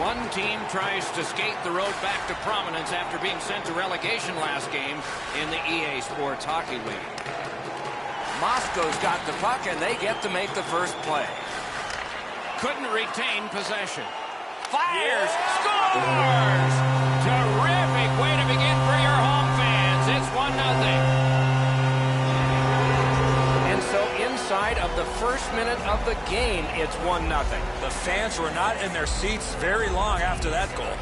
One team tries to skate the road back to prominence after being sent to relegation last game in the EA Sports Hockey League. Moscow's got the puck, and they get to make the first play. Couldn't retain possession. Fires! Scores! Terrific way to begin for your home fans. It's 1-0. And so inside of the first minute of the game, it's 1-0. The fans were not in their seats very long after that goal.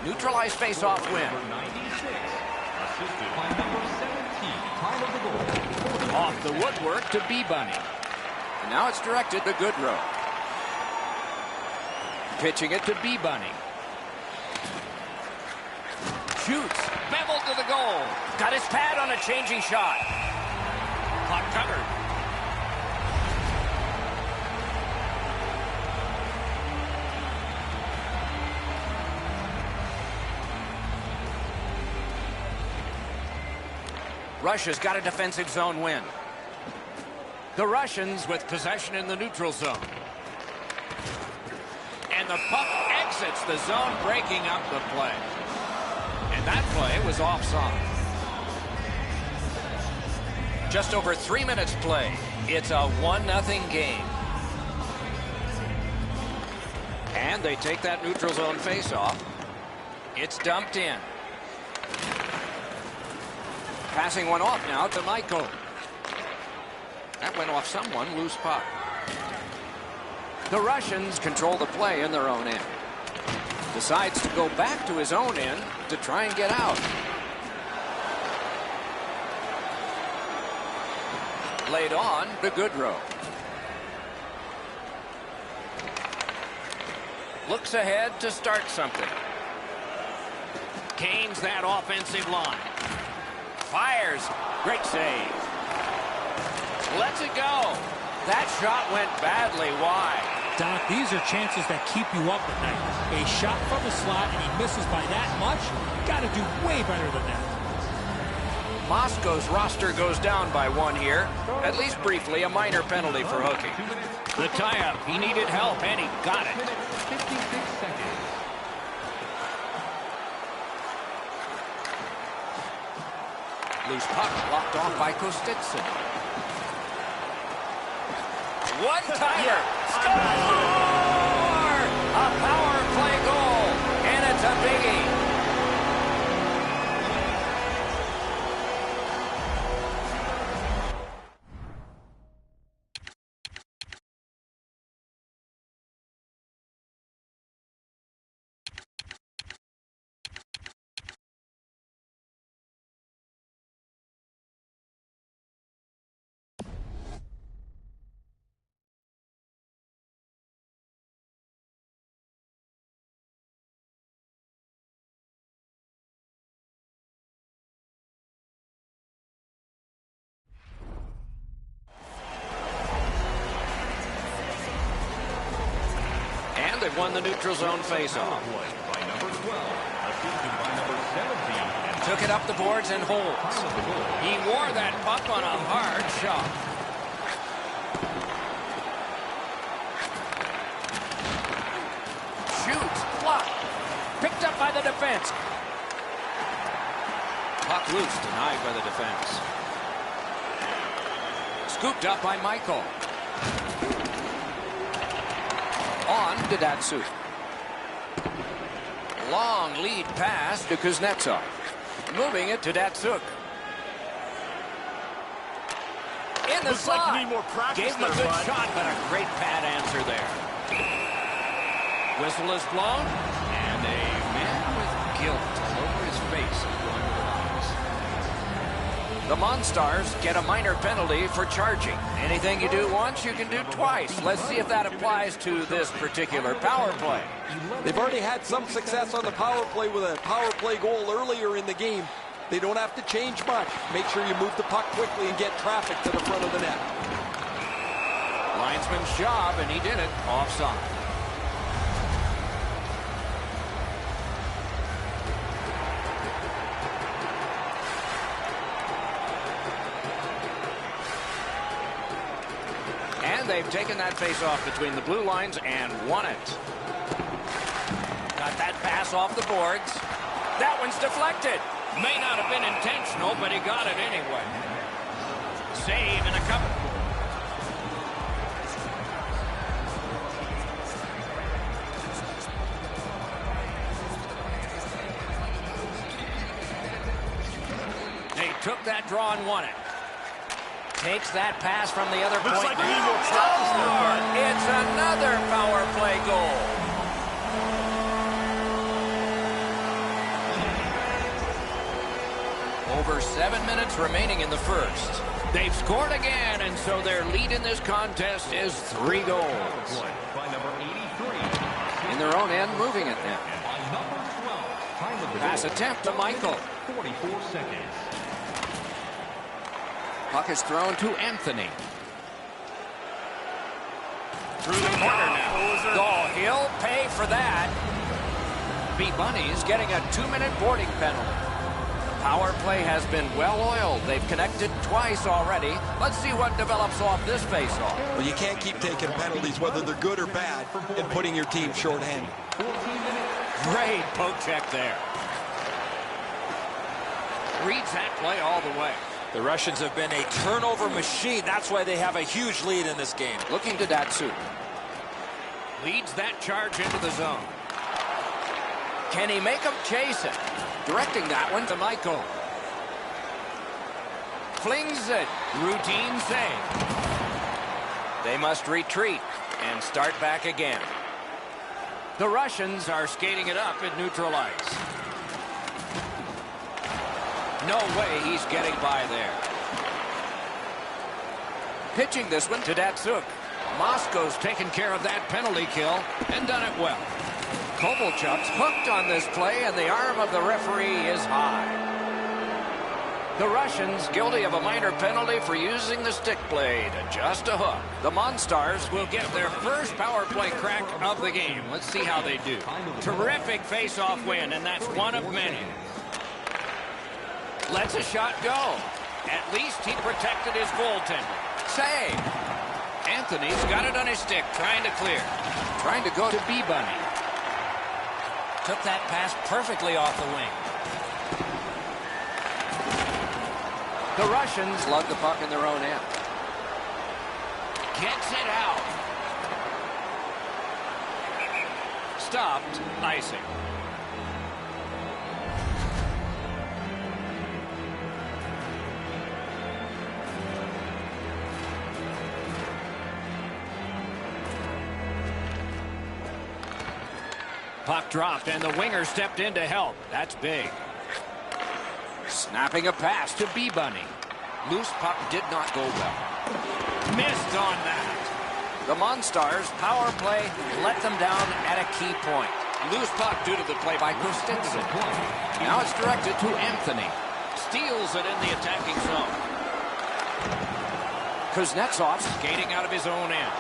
Neutralized face-off win. Number 96, assisted by number 17, time of the goal. Off the woodwork to B-Bunny. And now it's directed to Goodrow. Pitching it to B-Bunny. Shoots. Beveled to the goal. Got his pad on a changing shot. Puck covered. Russia's got a defensive zone win. The Russians with possession in the neutral zone. And the puck exits the zone, breaking up the play. And that play was offside. Just over 3 minutes play. It's a 1-0 game. And they take that neutral zone face-off. It's dumped in. Passing one off now to Michael. That went off someone, loose puck. The Russians control the play in their own end. Decides to go back to his own end to try and get out. Laid on to Goodrow. Looks ahead to start something. Gains that offensive line. Fires. Great save. Lets it go. That shot went badly wide. Doc, these are chances that keep you up at night. A shot from the slot and he misses by that much. Got to do way better than that. Moscow's roster goes down by one here. At least briefly, a minor penalty for hooking. The tie-up. He needed help, and he got it. 56 seconds. Loose puck blocked off by Kostitsin. One-timer. Score! A power play goal, and it's a biggie. They've won the neutral zone face-off. By number 12, assisted by number 17. Took it up the boards and holds. He wore that puck on a hard shot. Shoots. Blocked. Picked up by the defense. Puck loose. Denied by the defense. Scooped up by Michael. On to Datsuk. Long lead pass to Kuznetsov. Moving it to Datsuk. In the slot. Gave him a good shot, but a great pad answer there. Whistle is blown, and a man with guilt all over his face is going to the box. The Monstars get a minor penalty for charging. Anything you do once, you can do twice. Let's see if that applies to this particular power play. They've already had some success on the power play with a power play goal earlier in the game. They don't have to change much. Make sure you move the puck quickly and get traffic to the front of the net. Linesman's job, and he did it. Offside. And they've taken that face-off between the blue lines and won it. got that pass off the boards. That one's deflected. May not have been intentional, but he got it anyway. Save and a cover. They took that draw and won it. Takes that pass from the other Looks point. like he will practice that part. It's another power play goal. Over 7 minutes remaining in the first. They've scored again, and so their lead in this contest is 3 goals. Play by number 83. In their own end, moving it now. And by number 12. Time of the Pass goal. attempt to Michael. 44 seconds. Puck is thrown to Anthony. Through the corner now. Oh, he'll pay for that. B. Bunny's getting a 2-minute boarding penalty. The power play has been well-oiled. They've connected twice already. Let's see what develops off this face-off. Well, you can't keep taking penalties, whether they're good or bad, and putting your team shorthanded. 14 minutes. Great poke check there. Reads that play all the way. The Russians have been a turnover machine. That's why they have a huge lead in this game. Looking to Datsuk. Leads that charge into the zone. Can he make him chase it? Directing that one to Michael. Flings it. Routine save. They must retreat and start back again. The Russians are skating it up at neutral ice. No way he's getting by there. Pitching this one to Datsuk. Moscow's taken care of that penalty kill and done it well. Kovalchuk's hooked on this play, and the arm of the referee is high. The Russians guilty of a minor penalty for using the stick blade. Just a hook. The Monstars Will get their first power play crack of the game. Let's see how they do. Terrific face-off win, and that's one of many. Lets a shot go. At least he protected his goaltender. save. Anthony's got it on his stick, trying to clear. Trying to go to B-Bunny. Took that pass perfectly off the wing. The Russians lug the puck in their own end. Gets it out. Stopped. Icing. Puck dropped, and the winger stepped in to help. That's big. Snapping a pass to B-Bunny. Loose puck did not go well. Missed on that. The Monstars power play let them down at a key point. Loose puck due to the play by Kostinson. Now it's directed to Anthony. Steals it in the attacking zone. Kuznetsov Skating out of his own end.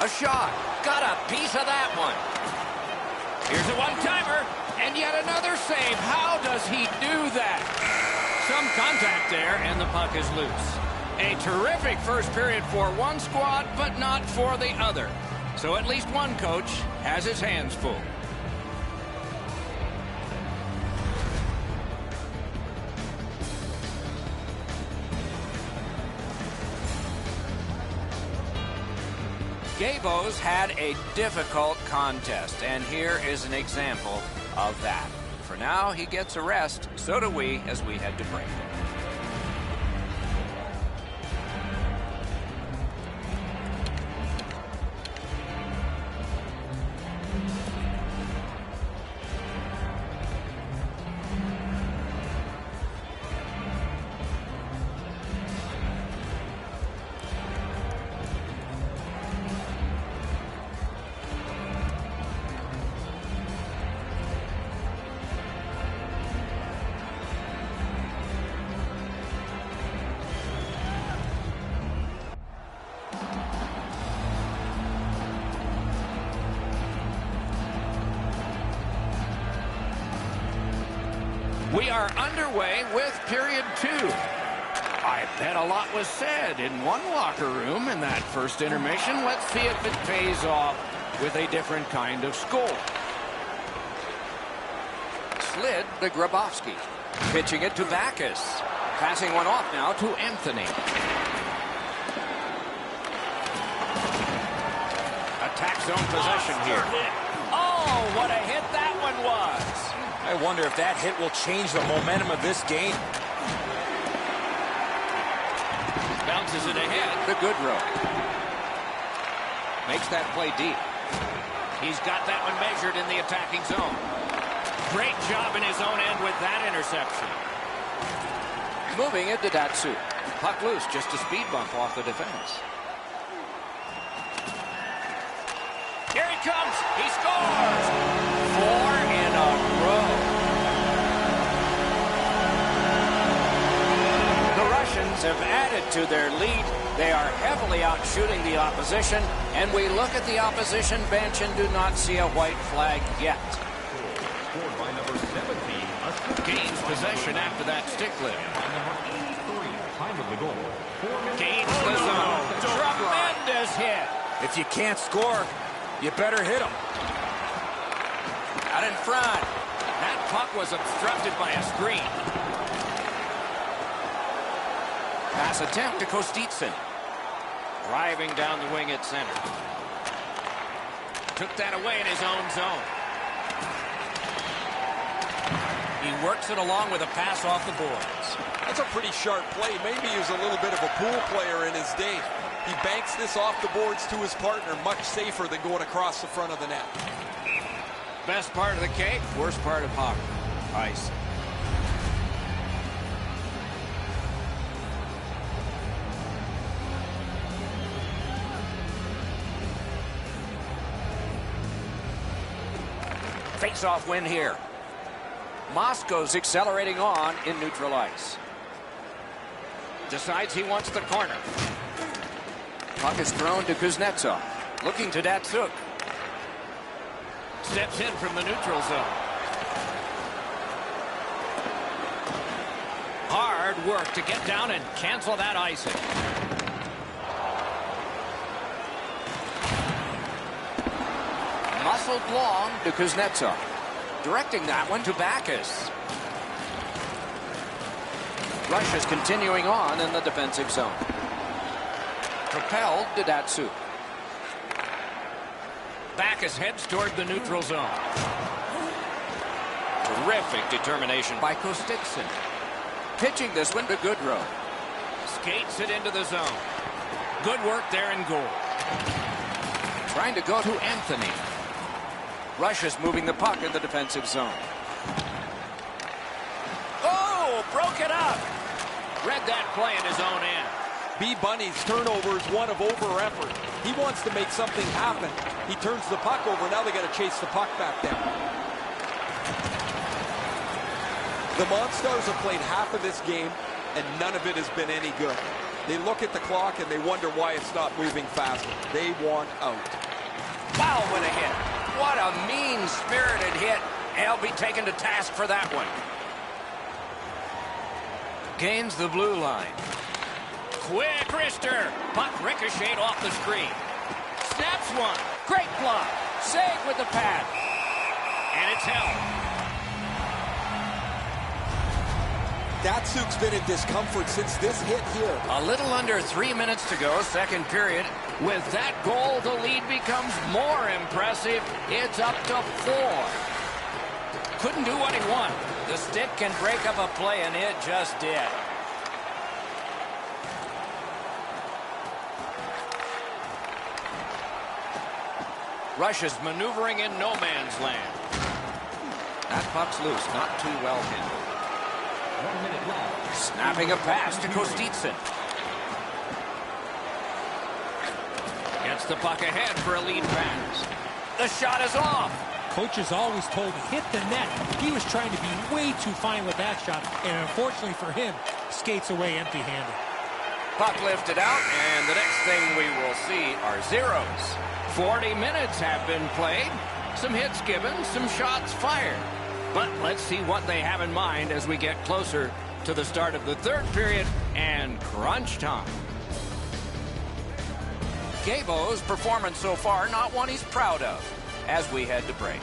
a shot. Got a piece of that one. Here's a one-timer, and yet another save. How does he do that? Some contact there, and the puck is loose. A terrific first period for one squad, but not for the other. So at least one coach has his hands full. Gabos had a difficult contest, and here is an example of that. For now, he gets a rest. So do we as we head to break. We are underway with period 2. I bet a lot was said in one locker room in that first intermission. Let's see if it pays off with a different kind of score. slid to Grabowski. Pitching it to Backus. Passing one off now to Anthony. Attack zone possession here. Oh, what a hit that one was. I wonder if that hit will change the momentum of this game. Bounces it ahead. The Goodrow. Makes that play deep. He's got that one measured in the attacking zone. Great job in his own end with that interception. Moving it to Datsuk. Puck loose, just a speed bump off the defense. Here he comes. He scores. 4 in a row. The Russians have added to their lead. They are heavily out shooting the opposition, and we look at the opposition bench and do not see a white flag yet. Scored by number 17. Gains possession after that stick lift. Number 83. Time of the goal. 4 minutes. Gains the zone. Tremendous hit. If you can't score, you better hit him. Out in front. That puck was obstructed by a screen. Pass attempt to Kostitsin. Driving down the wing at center. Took that away in his own zone. He works it along with a pass off the boards. That's a pretty sharp play. Maybe he was a little bit of a pool player in his day. He banks this off the boards to his partner, much safer than going across the front of the net. Best part of the cake, worst part of hockey. Ice. Face-off win here. Moscow's accelerating on in neutral ice. Decides he wants the corner. Puck is thrown to Kuznetsov. Looking to Datsuk. Steps in from the neutral zone. Hard work to get down and cancel that icing. Muscled long to Kuznetsov. Directing that one to Backus. Russia's continuing on in the defensive zone. Propelled to Datsuk. Backus heads toward the neutral zone. Terrific determination By Kostitsin. Pitching this one to Goodrow. Skates it into the zone. Good work there in goal. Trying to go to Anthony. Russia's moving the puck in the defensive zone. Oh, broke it up. Read that play in his own end. B. Bunny's turnover is one of over-effort. He wants to make something happen. He turns the puck over. Now they got to chase the puck back down. The Monstars have played half of this game, and none of it has been any good. They look at the clock, and they wonder why it's not moving faster. They want out. Wow, what a hit. What a mean-spirited hit. He'll be taken to task for that one. Gains the blue line. Quick wrister. Puck ricocheted off the screen. Snaps one. Great block. Save with the pad. And it's held. Datsuk's been in discomfort since this hit here. A little under 3 minutes to go, second period. With that goal, the lead becomes more impressive. It's up to 4. Couldn't do what he wanted. The stick can break up a play, and it just did. Russia's maneuvering in no man's land. That puck's loose, not too well handled. 1 minute left. Snapping a pass to Kostitsin. Gets the puck ahead for a lead pass. The shot is off. Coaches always told him, hit the net. He was trying to be way too fine with that shot, and unfortunately for him, skates away empty-handed. Puck lifted out, and the next thing we will see are zeros. 40 minutes have been played. Some hits given, some shots fired. But let's see what they have in mind as we get closer to the start of the third period and crunch time. Gabo's performance so far, not one he's proud of, as we head to break.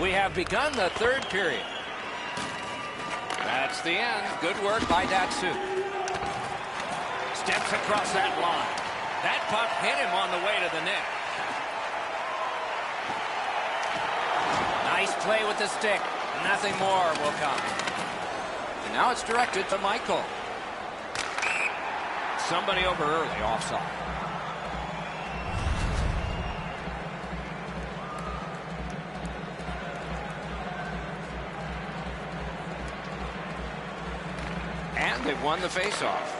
We have begun the third period. That's the end. Good work by Datsyuk. Steps across that line. That puck hit him on the way to the net. Nice play with the stick. Nothing more will come. And now it's directed to Michael. Somebody over early, offside. And they've won the faceoff.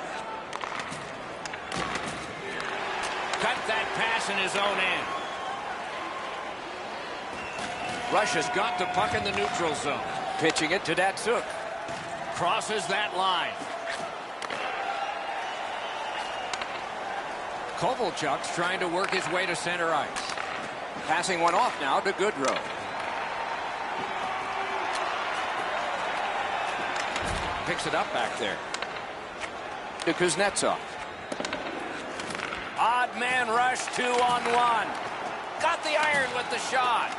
Cut that pass in his own end. Russia's got the puck in the neutral zone. Pitching it to Datsyuk. Crosses that line. Kovalchuk's trying to work his way to center ice. Passing one off now to Goodrow. Picks it up back there to Kuznetsov. Odd man rush, 2-on-1. Got the iron with the shot.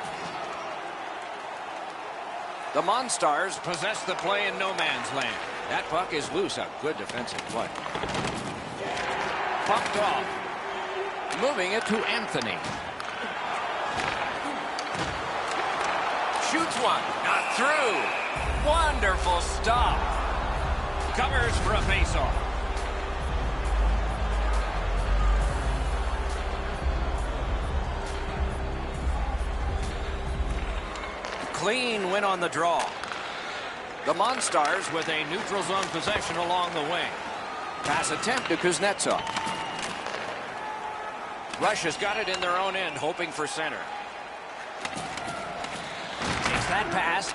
The Monstars possess the play in no man's land. That puck is loose. A good defensive play. Bumped off. Moving it to Anthony. Shoots one. Not through. Wonderful stop. Covers for a faceoff. Clean win on the draw. The Monstars with a neutral zone possession along the wing. Pass attempt to Kuznetsov. Russia's got it in their own end, hoping for center. Takes that pass.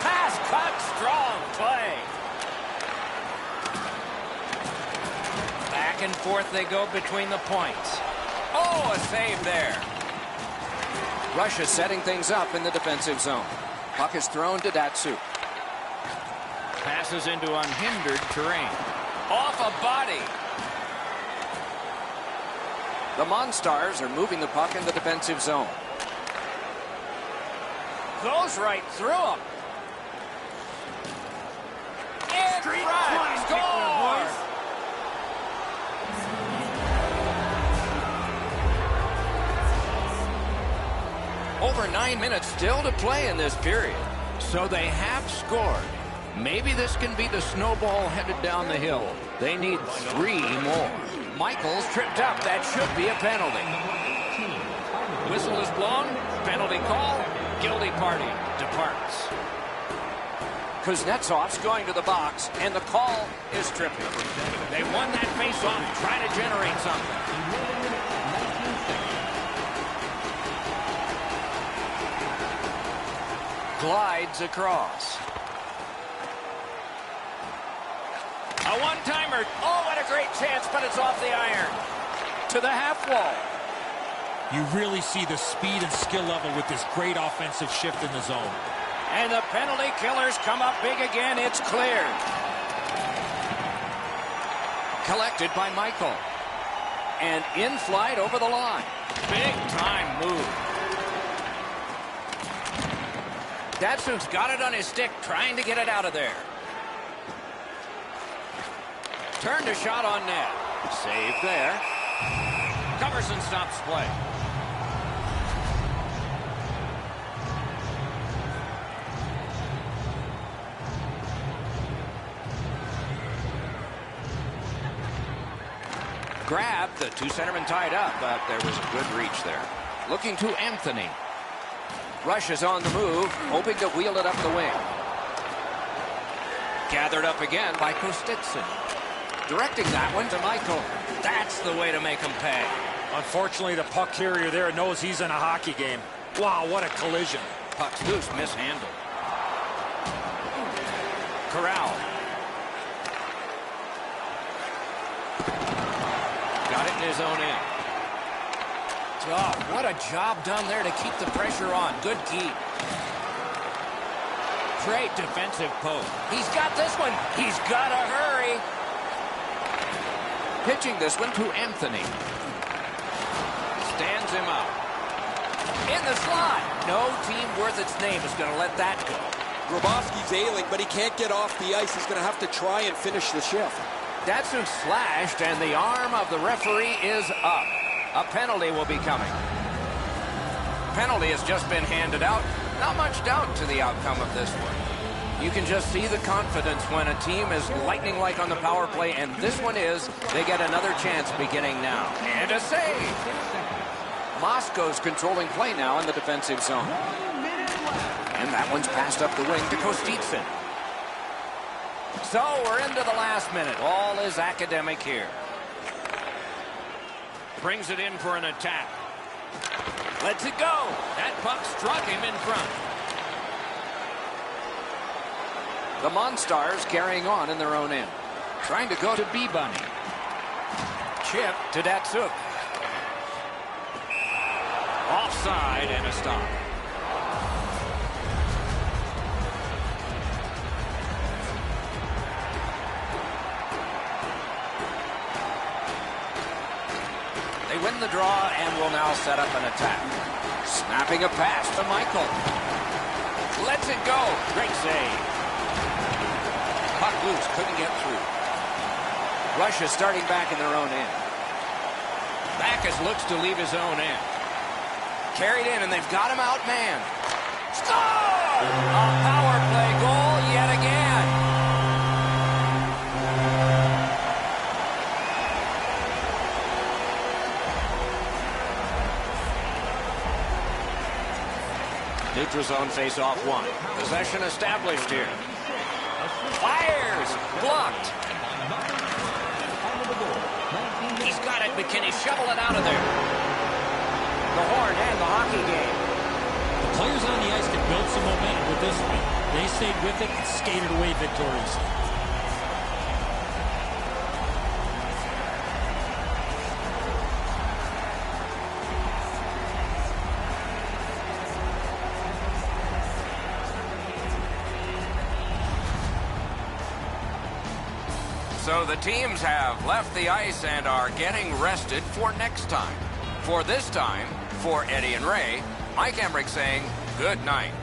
Pass cut, strong play. Back and forth they go between the points. Oh, a save there. Russia setting things up in the defensive zone. Puck is thrown to Datsyuk. Passes into unhindered terrain. Off a body. The Monstars are moving the puck in the defensive zone. Goes right through him. In front. Score! Over 9 minutes still to play in this period. So they have scored. Maybe this can be the snowball headed down the hill. They need 3 more. Michael's tripped up. That should be a penalty. Whistle is blown. Penalty call. Guilty party departs. Kuznetsov's going to the box, and the call is tripping. They won that face-off, trying to generate something. Glides across. A one-timer. Oh, what a great chance, but it's off the iron. To the half wall. You really see the speed and skill level with this great offensive shift in the zone. And the penalty killers come up big again. It's cleared. Collected by Michael. And in flight over the line. Big time move. Datsyuk's got it on his stick, trying to get it out of there. Turned a shot on net. Save there. Coverson stops play. Grabbed, the 2 centermen tied up, but there was a good reach there. Looking to Anthony. Russia's on the move, hoping to wheel it up the wing. Gathered up again by Kostitsin. Directing that one to Michael. That's the way to make him pay. Unfortunately, the puck carrier there knows he's in a hockey game. Wow, what a collision. Puck's loose, mishandled. Corral. Got it in his own end. Oh, what a job done there to keep the pressure on. Good keep. Great defensive poke. He's got this one. He's got to hurry. Pitching this one to Anthony. Stands him up. In in the slot. No team worth its name is going to let that go. Grabowski's ailing, but he can't get off the ice. He's going to have to try and finish the shift. Datsuk slashed, and the arm of the referee is up. A penalty will be coming. Penalty has just been handed out. Not much doubt to the outcome of this one. You can just see the confidence when a team is lightning-like on the power play, and this one is. They get another chance beginning now. And a save. Moscow's controlling play now in the defensive zone. And that one's passed up the wing to Kostitsin. So we're into the last minute. All is academic here. Brings it in for an attack. Lets it go. That puck struck him in front. The Monstars carrying on in their own end. Trying to go to B-Bunny. Chip to Datsuk. Offside and a stop. They win the draw and will now set up an attack. Snapping a pass to Michael. Lets it go. Great save. Puck loose, couldn't get through. Russia starting back in their own end. Backus looks to leave his own end. Carried in, and they've got him outmanned. Score! A power play goal yet again. Neutral zone face-off one. Possession established here. Fires! Blocked. He's got it, but can he shovel it out of there? The horn and the hockey game. The players on the ice can build some momentum with this one. They stayed with it and skated away victoriously. So the teams have left the ice and are getting rested for next time. For this time, for Eddie and Ray, Mike Emmerich saying good night.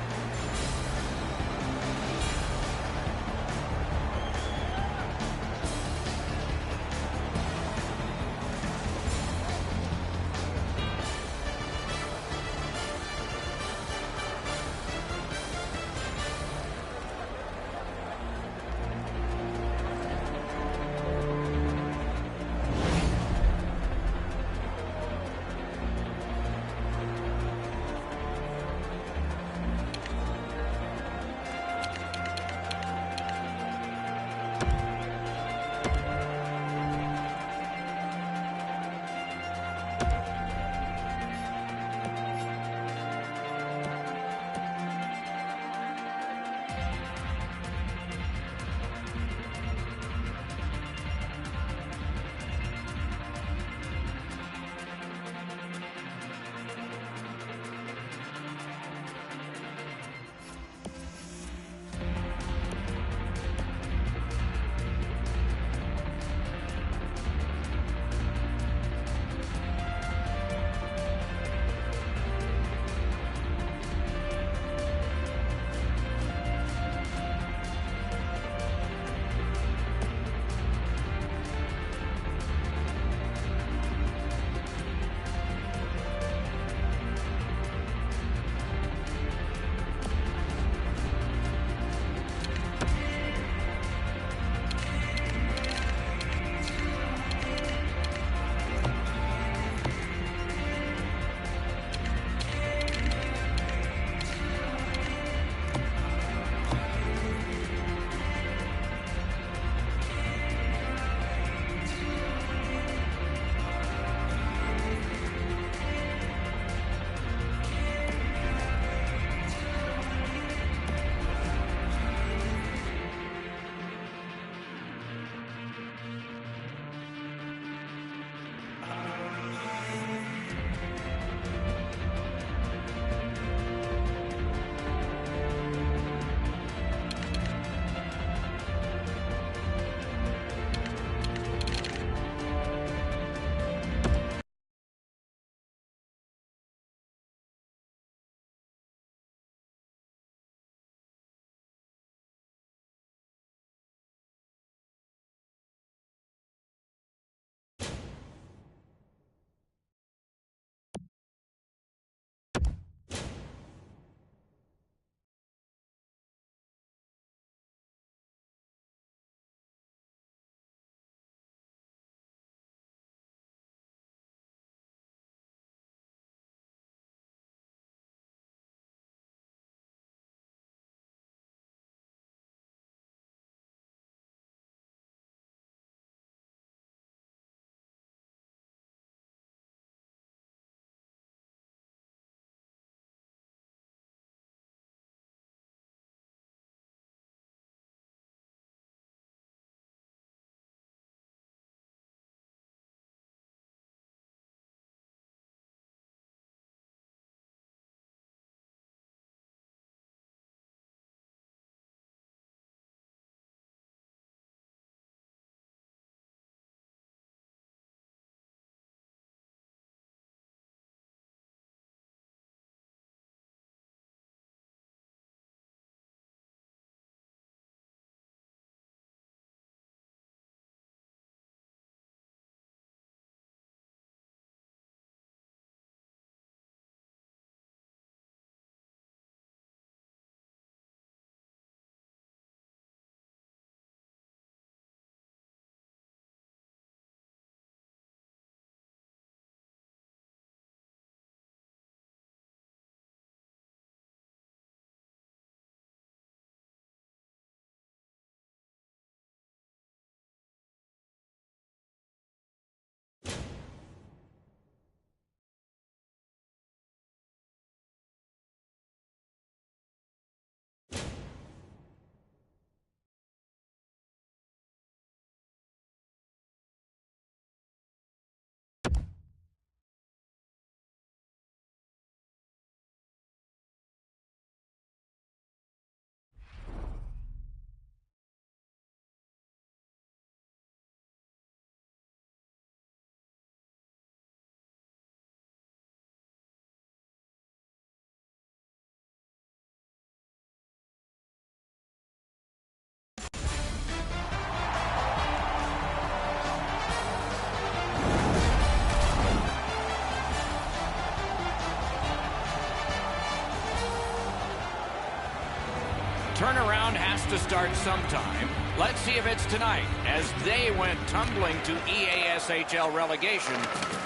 to start sometime. Let's see if it's tonight, as they went tumbling to EASHL relegation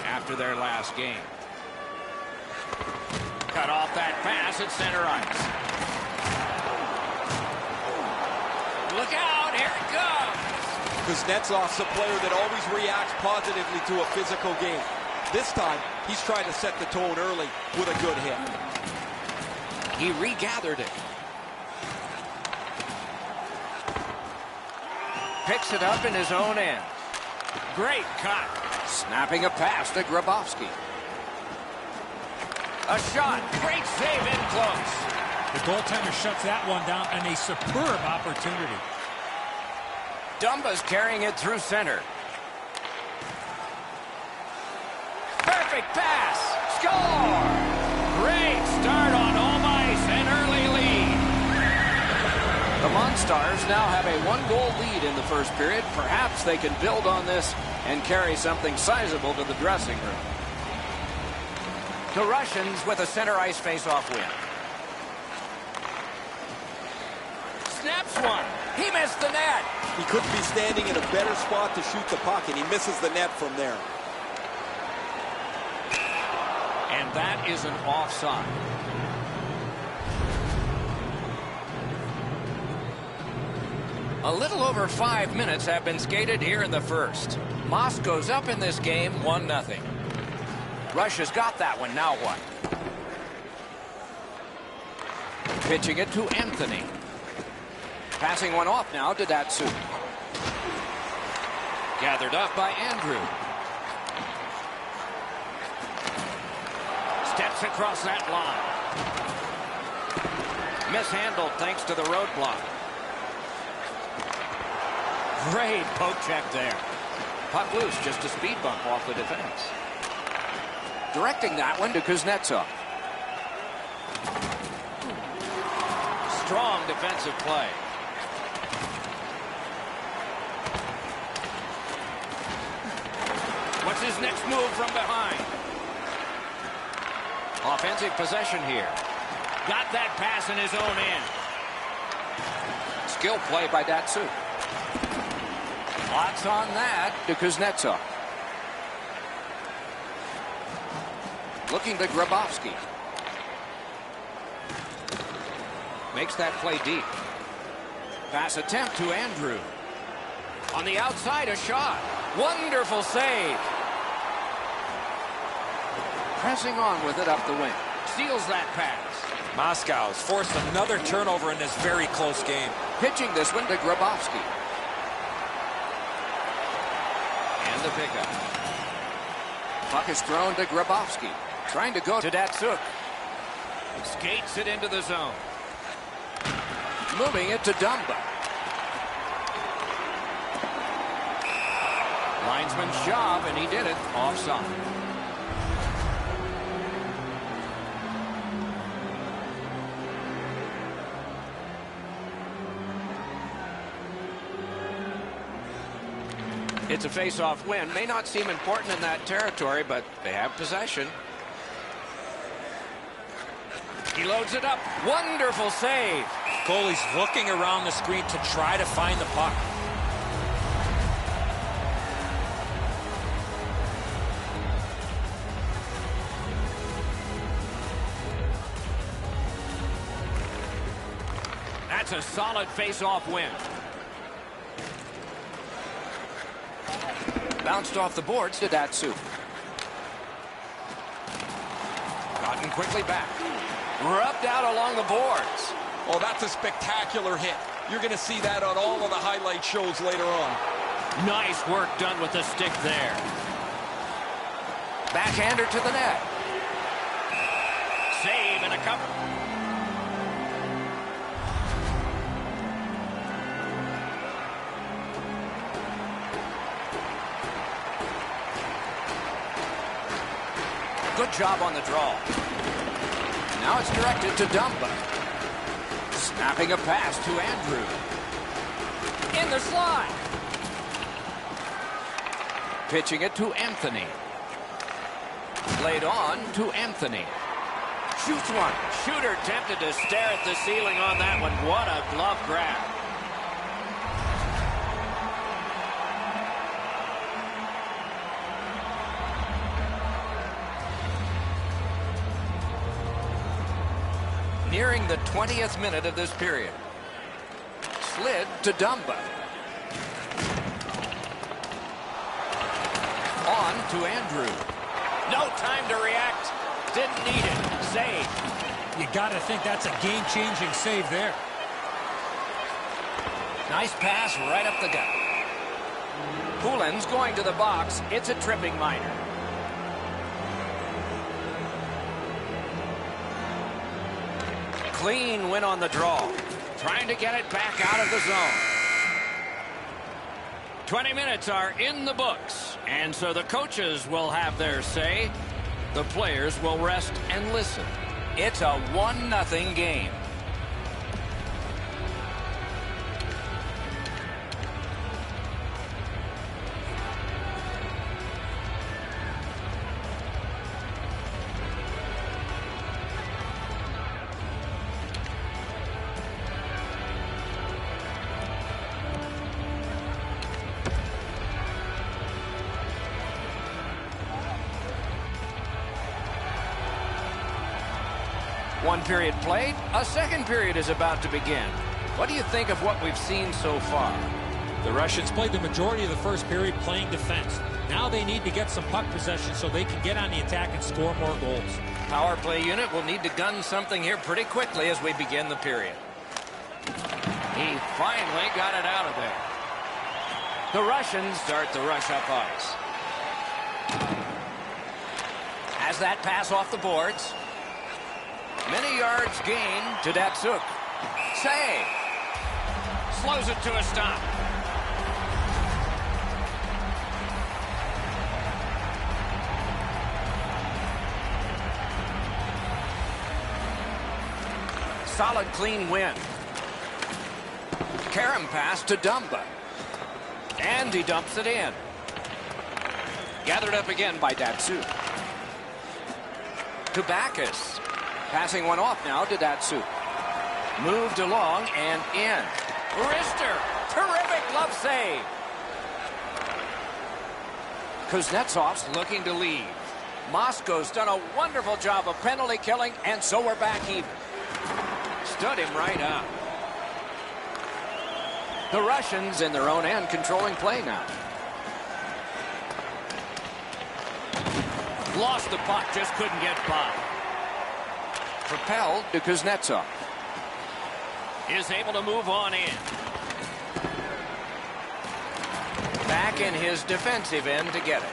after their last game. Cut off that pass at center ice. Look out, here it comes. Kuznetsov's a player that always reacts positively to a physical game. This time, he's trying to set the tone early with a good hit. He regathered it. Picks it up in his own end. Great cut. Snapping a pass to Grabowski. A shot. Great save in close. The goaltender shuts that one down, and a superb opportunity. Dumba's carrying it through center. Perfect pass. Score! Great start on home ice, an early lead. The Monstars now have a one-goal lead in the first period. Perhaps they can build on this and carry something sizable to the dressing room. The Russians with a center ice face-off win. Snaps one. He missed the net. He couldn't be standing in a better spot to shoot the puck, and he misses the net from there. And that is an offside. A little over 5 minutes have been skated here in the first. Moscow's up in this game 1-0. Russia's got that one. Now what? Pitching it to Anthony. Passing one off now to Datsyuk. Gathered up by Andrew. Steps across that line. Mishandled thanks to the roadblock. Great poke check there. Puck loose, just a speed bump off the defense. Directing that one to Kuznetsov. Strong defensive play. What's his next move from behind? Offensive possession here. Got that pass in his own end. Skill play by Datsyuk. Lots on that to Kuznetsov. Looking to Grabowski. Makes that play deep. Pass attempt to Andrew. On the outside, a shot. Wonderful save. Pressing on with it up the wing. Steals that pass. Moscow's forced another turnover in this very close game. Pitching this one to Grabowski. And the pickup. Puck is thrown to Grabowski. Trying to go to Datsyuk. Skates it into the zone. Moving it to Dumba. Linesman's job, and he did it. Offside. It's a face-off win. May not seem important in that territory, but they have possession. He loads it up. Wonderful save. Goalie's looking around the screen to try to find the puck. That's a solid face-off win. Bounced off the boards to Datsyuk. Gotten quickly back. Rubbed out along the boards. Oh, that's a spectacular hit. You're going to see that on all of the highlight shows later on. Nice work done with the stick there. Backhander to the net. Save and a cover. Good job on the draw. Now it's directed to Dumba. Snapping a pass to Andrew. In the slot. Pitching it to Anthony. Played on to Anthony. Shoots one. Shooter tempted to stare at the ceiling on that one. What a glove grab. nearing the 20th minute of this period. Slid to Dumba. On to Andrew. No time to react. Didn't need it. Save. You got to think that's a game-changing save there. Nice pass right up the gut. Poulin's going to the box. It's a tripping minor. Clean win on the draw. Trying to get it back out of the zone. 20 minutes are in the books, and so the coaches will have their say. The players will rest and listen. It's a 1-0 game. One period played, a second period is about to begin. What do you think of what we've seen so far? The Russians played the majority of the first period playing defense. Now they need to get some puck possession so they can get on the attack and score more goals. Power play unit will need to gun something here pretty quickly as we begin the period. He finally got it out of there. The Russians start the rush up ice. Has that pass off the boards. Many yards gained to Datsuk. Save. Slows it to a stop. Solid clean win. Karam pass to Dumba. And he dumps it in. Gathered up again by Datsuk. To Backus. Passing one off now to Datsuk. Moved along and in. Wrister. Terrific glove save. Kuznetsov's looking to leave. Moscow's done a wonderful job of penalty killing, and so we're back even. Stood him right up. The Russians in their own end controlling play now. Lost the puck, just couldn't get by. Propelled to Kuznetsov. Is able to move on in. Back in his defensive end to get it.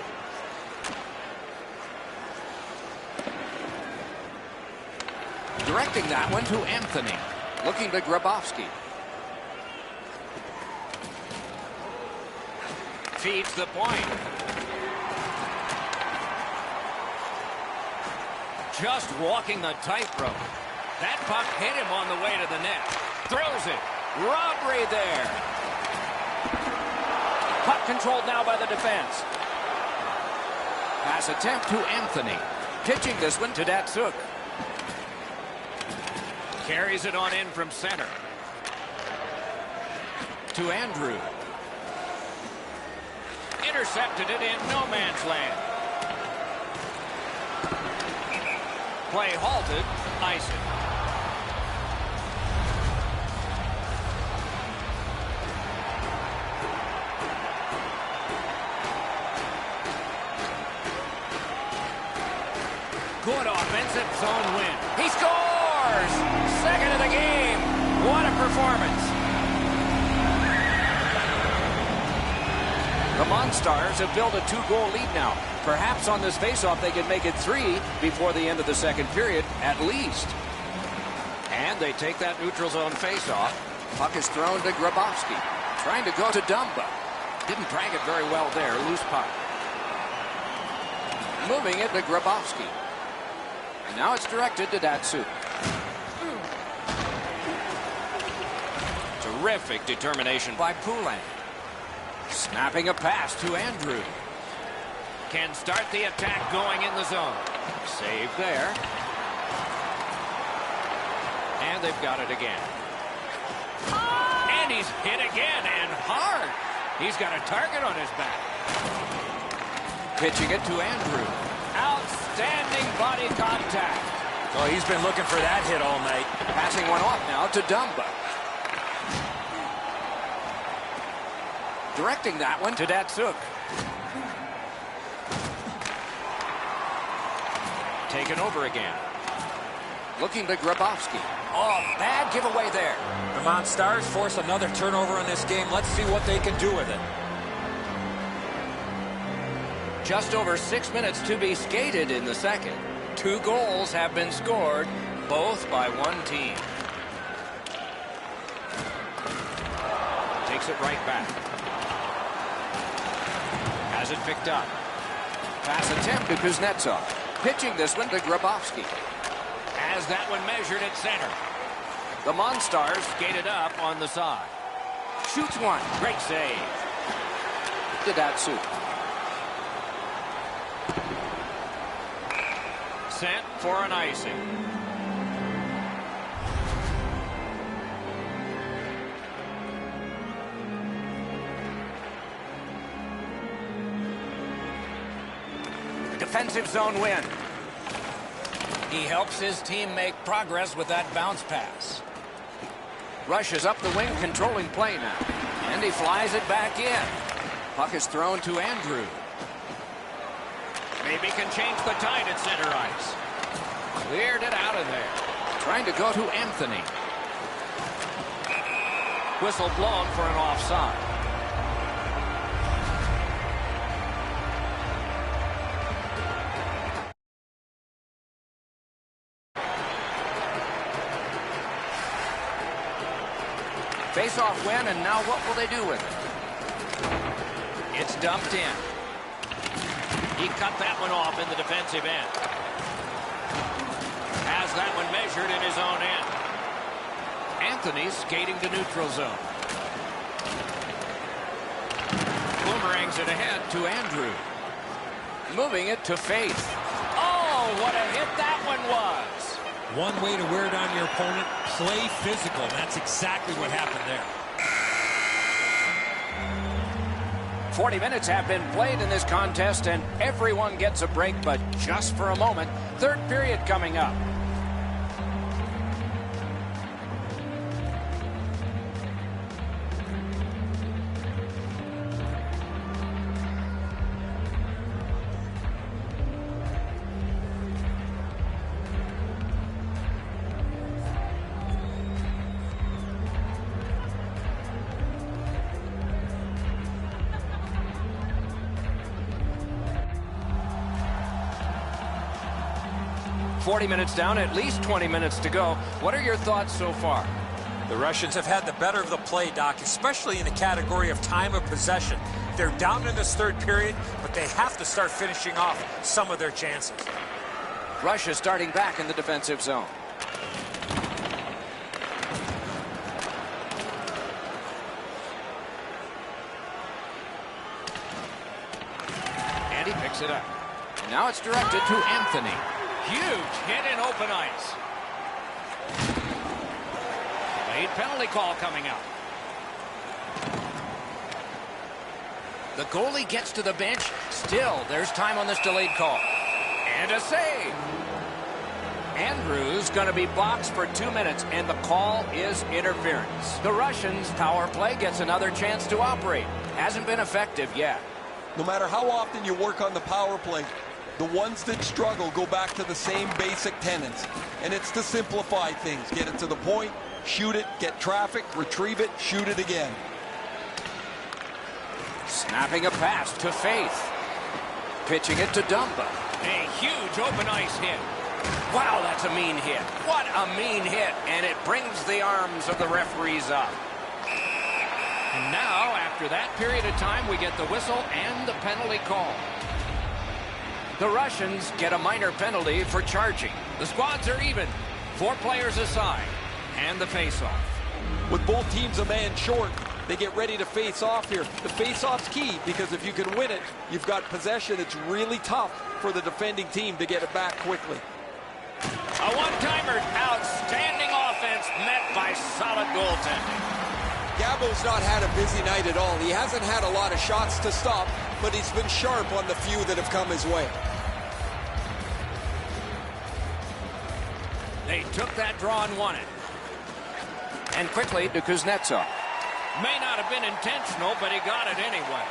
Directing that one to Anthony. Looking to Grabowski. Feeds the point. Just walking the tightrope. That puck hit him on the way to the net. Throws it. Robbery there. Puck controlled now by the defense. Pass attempt to Anthony. Pitching this one to Datsuk. Carries it on in from center. To Andrew. Intercepted it in no man's land. Play halted. Ice it. Good offensive zone win. He scores! Second of the game. What a performance. The Monstars have built a 2-goal lead now. Perhaps on this faceoff they can make it 3 before the end of the second period, at least. And they take that neutral zone faceoff. Puck is thrown to Grabowski. Trying to go to Dumba. Didn't drag it very well there. Loose puck. Moving it to Grabowski. And now it's directed to Datsuk. Terrific determination by Poulin. Snapping a pass to Andrew. Can start the attack going in the zone. Save there. And they've got it again. And he's hit again, and hard. He's got a target on his back. Pitching it to Andrew. Outstanding body contact. Oh, he's been looking for that hit all night. Passing one off now to Dumba. Directing that one to Datsuk. Taken over again. Looking to Grabowski. Oh, bad giveaway there. Vermont Stars force another turnover in this game. Let's see what they can do with it. Just over 6 minutes to be skated in the second. 2 goals have been scored, both by one team. Takes it right back. Has it picked up. Pass attempt to Kuznetsov. Pitching this one to Grabowski. Has that one measured at center. The Monstars skated up on the side. Shoots one. Great save. To Datsuk. Sent for an icing. Defensive zone win. He helps his team make progress with that bounce pass. Rushes up the wing, controlling play now. And he flies it back in. Puck is thrown to Andrew. Maybe can change the tide at center ice. Cleared it out of there. Trying to go to Anthony. Whistle blown for an offside. Face-off win, and now what will they do with it? It's dumped in. He cut that one off in the defensive end. Has that one measured in his own end. Anthony skating to neutral zone. Boomerangs it ahead To Andrew. Moving it to Faith. Oh, what a hit that one was. One way to wear down your opponent, play physical. That's exactly what happened there. 40 minutes have been played in this contest, and everyone gets a break, but just for a moment. Third period coming up. .40 minutes down, at least 20 minutes to go. What are your thoughts so far? The Russians have had the better of the play, Doc, especially in the category of time of possession. They're down in this third period, but they have to start finishing off some of their chances. Russia starting back in the defensive zone. And he picks it up. Now it's directed to Anthony. Huge hit in open ice. Late penalty call coming out. The goalie gets to the bench. Still, there's time on this delayed call. And a save. Andrews going to be boxed for 2 minutes, and the call is interference. The Russians' power play gets another chance to operate. Hasn't been effective yet. No matter how often you work on the power play, the ones that struggle go back to the same basic tenets. And it's to simplify things. Get it to the point, shoot it, get traffic, retrieve it, shoot it again. Snapping a pass to Faith. Pitching it to Dumba. A huge open ice hit. Wow, that's a mean hit. What a mean hit. And it brings the arms of the referees up. And now, after that period of time, we get the whistle and the penalty call. The Russians get a minor penalty for charging. The squads are even. 4 players aside. And the face-off. With both teams a man short, they get ready to face off here. The face-off's key, because if you can win it, you've got possession. It's really tough for the defending team to get it back quickly. A one-timer. Outstanding offense met by solid goaltending. Gabo's not had a busy night at all. He hasn't had a lot of shots to stop, but he's been sharp on the few that have come his way. They took that draw and won it. And quickly to Kuznetsov. May not have been intentional, but he got it anyway.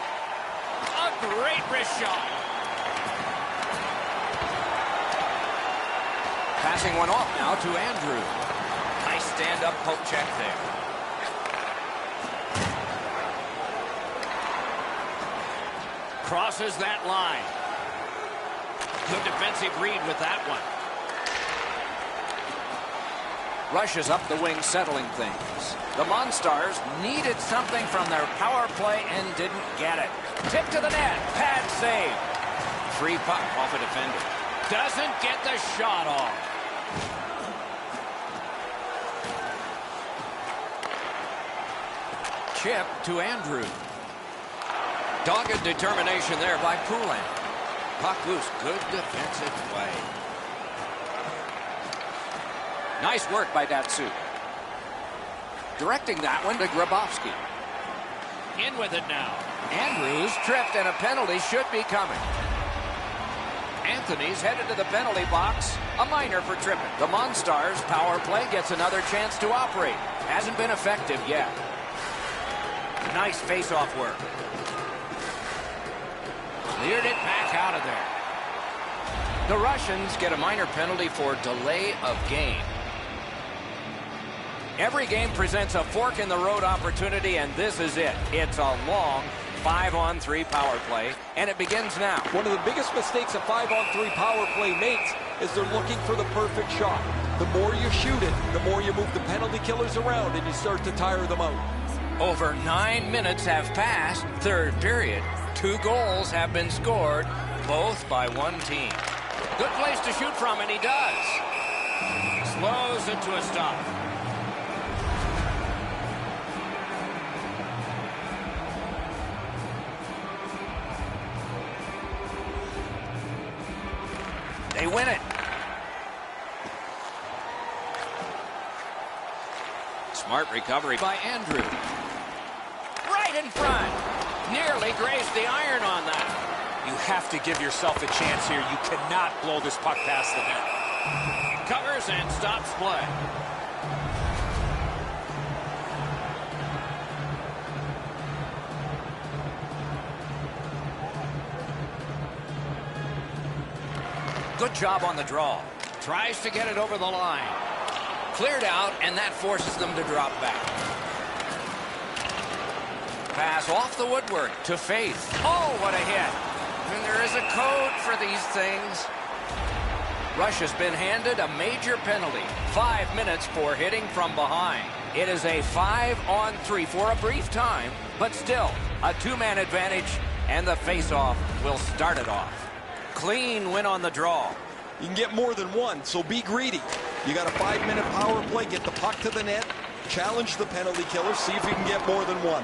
A great wrist shot. Passing one off now to Andrew. Nice stand-up poke check there. Crosses that line. Good defensive read with that one. Rushes up the wing, settling things. The Monstars needed something from their power play and didn't get it. Tip to the net. Pad save. Free puck off a defender. Doesn't get the shot off. Chip to Andrew. Dogged determination there by Poulin. Puck loose. Good defensive play. Nice work by Datsyuk. Directing that one to Grabowski. In with it now. Andrews tripped and a penalty should be coming. Anthony's headed to the penalty box. A minor for tripping. The Monstars power play gets another chance to operate. Hasn't been effective yet. Nice face-off work. Cleared it back out of there. The Russians get a minor penalty for delay of game. Every game presents a fork-in-the-road opportunity, and this is it. It's a long 5-on-3 power play, and it begins now. One of the biggest mistakes a 5-on-3 power play makes is they're looking for the perfect shot. The more you shoot it, the more you move the penalty killers around, and you start to tire them out. Over 9 minutes have passed, third period. 2 goals have been scored, both by one team. Good place to shoot from, and he does. Slows it to a stop. They win it. Smart recovery by Andrew. Right in front. Nearly grazed the iron on that. You have to give yourself a chance here. You cannot blow this puck past the net. Covers and stops play. Good job on the draw. Tries to get it over the line. Cleared out, and that forces them to drop back. Pass off the woodwork to Faith. Oh, what a hit. And there is a code for these things. Russia's been handed a major penalty. 5 minutes for hitting from behind. It is a 5-on-3 for a brief time, but still a 2-man advantage, and the face-off will start it off. Clean win on the draw. You can get more than one, so be greedy. You got a 5-minute power play, get the puck to the net, challenge the penalty killer, see if you can get more than one.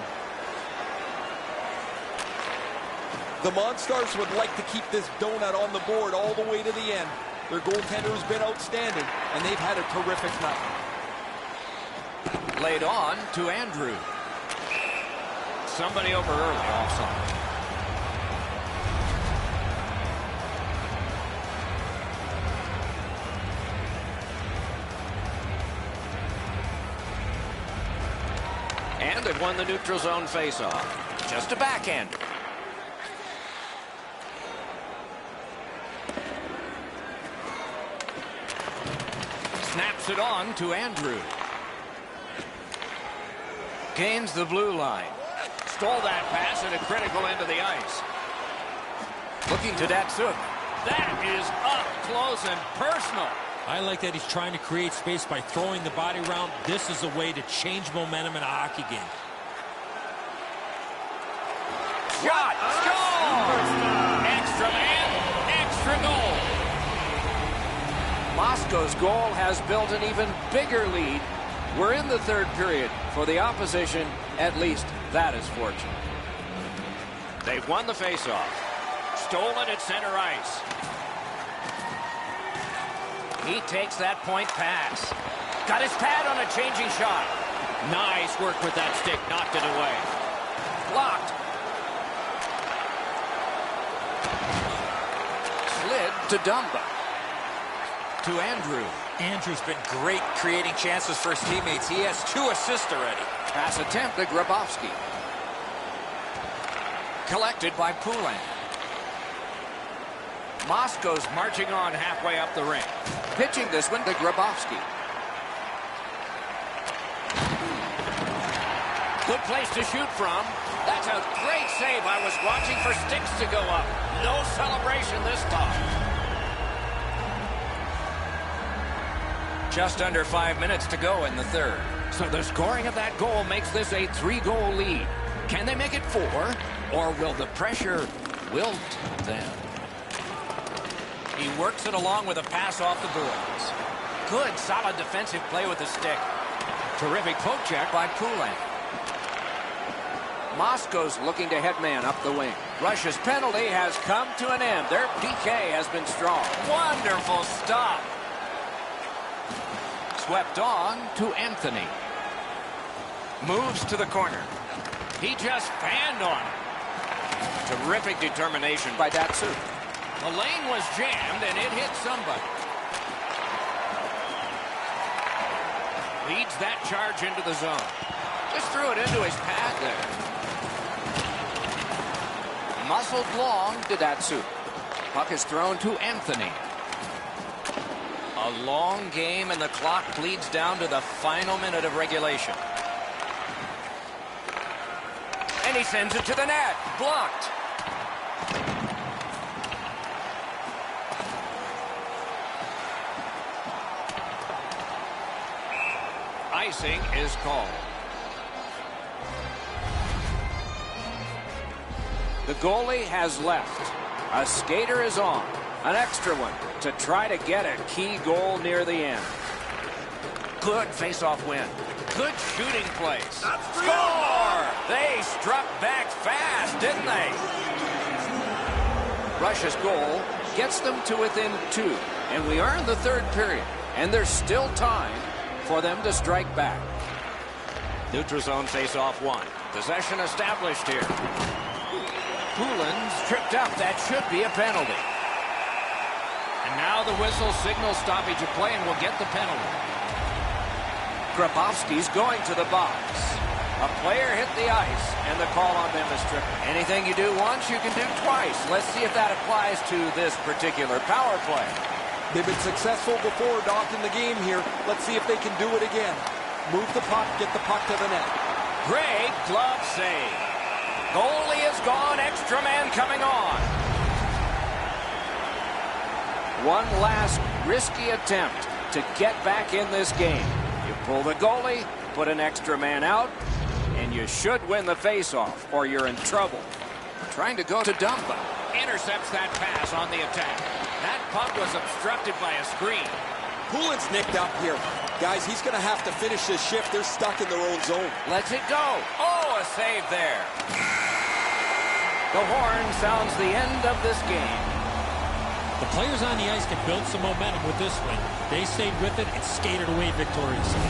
The Monstars would like to keep this donut on the board all the way to the end. Their goaltender has been outstanding, and they've had a terrific night. Laid on to Andrew. Somebody over early, offside. And they've won the neutral zone faceoff. Just a backhander. Snaps it on to Andrew. Gains the blue line. Stole that pass at a critical end of the ice. Looking to Datsyuk. That is up close and personal. I like that he's trying to create space by throwing the body around. This is a way to change momentum in a hockey game. Shot! Score! Extra man, extra goal. Moscow's goal has built an even bigger lead. We're in the third period. For the opposition, at least that is fortunate. They've won the faceoff. Stolen at center ice. He takes that point pass. Got his pad on a changing shot. Nice work with that stick. Knocked it away. Blocked. Slid to Dumba. To Andrew. Andrew's been great creating chances for his teammates. He has 2 assists already. Pass attempt to Grabowski. Collected by Poulin. Moscow's marching on halfway up the ring. Pitching this one to Grabowski. Good place to shoot from. That's a great save. I was watching for sticks to go up. No celebration this time. Just under 5 minutes to go in the third. So the scoring of that goal makes this a 3-goal lead. Can they make it 4, or will the pressure wilt them? He works it along with a pass off the boards. Good, solid defensive play with the stick. Terrific poke check by Poulin. Moscow's looking to head man up the wing. Russia's penalty has come to an end. Their PK has been strong. Wonderful stop. Swept on to Anthony. Moves to the corner. He just fanned on it. Terrific determination by Datsu. The lane was jammed and it hit somebody. Leads that charge into the zone. Just threw it into his pad there. Muscled long to Datsu. Puck is thrown to Anthony. A long game and the clock bleeds down to the final minute of regulation. And he sends it to the net. Blocked. Icing is called. The goalie has left. A skater is on. An extra one to try to get a key goal near the end. Good face-off win. Good shooting place. Score! They struck back fast, didn't they? Russia's goal gets them to within 2. And we are in the third period. And there's still time for them to strike back. Neutral zone face-off 1. Possession established here. Poulin's tripped up. That should be a penalty. And now the whistle signals stoppage of play and will get the penalty. Grabowski's going to the box. A player hit the ice, and the call on them is tripping. Anything you do once, you can do twice. Let's see if that applies to this particular power play. They've been successful before, Doc, in the game here. Let's see if they can do it again. Move the puck, get the puck to the net. Great glove save. Goalie is gone, extra man coming on. One last risky attempt to get back in this game. You pull the goalie, put an extra man out, and you should win the faceoff, or you're in trouble. Trying to go to Dumba. Intercepts that pass on the attack. That puck was obstructed by a screen. Poulin's nicked up here. Guys, he's going to have to finish this shift. They're stuck in their own zone. Lets it go. Oh, a save there. The horn sounds the end of this game. The players on the ice can build some momentum with this win. They stayed with it and skated away victoriously.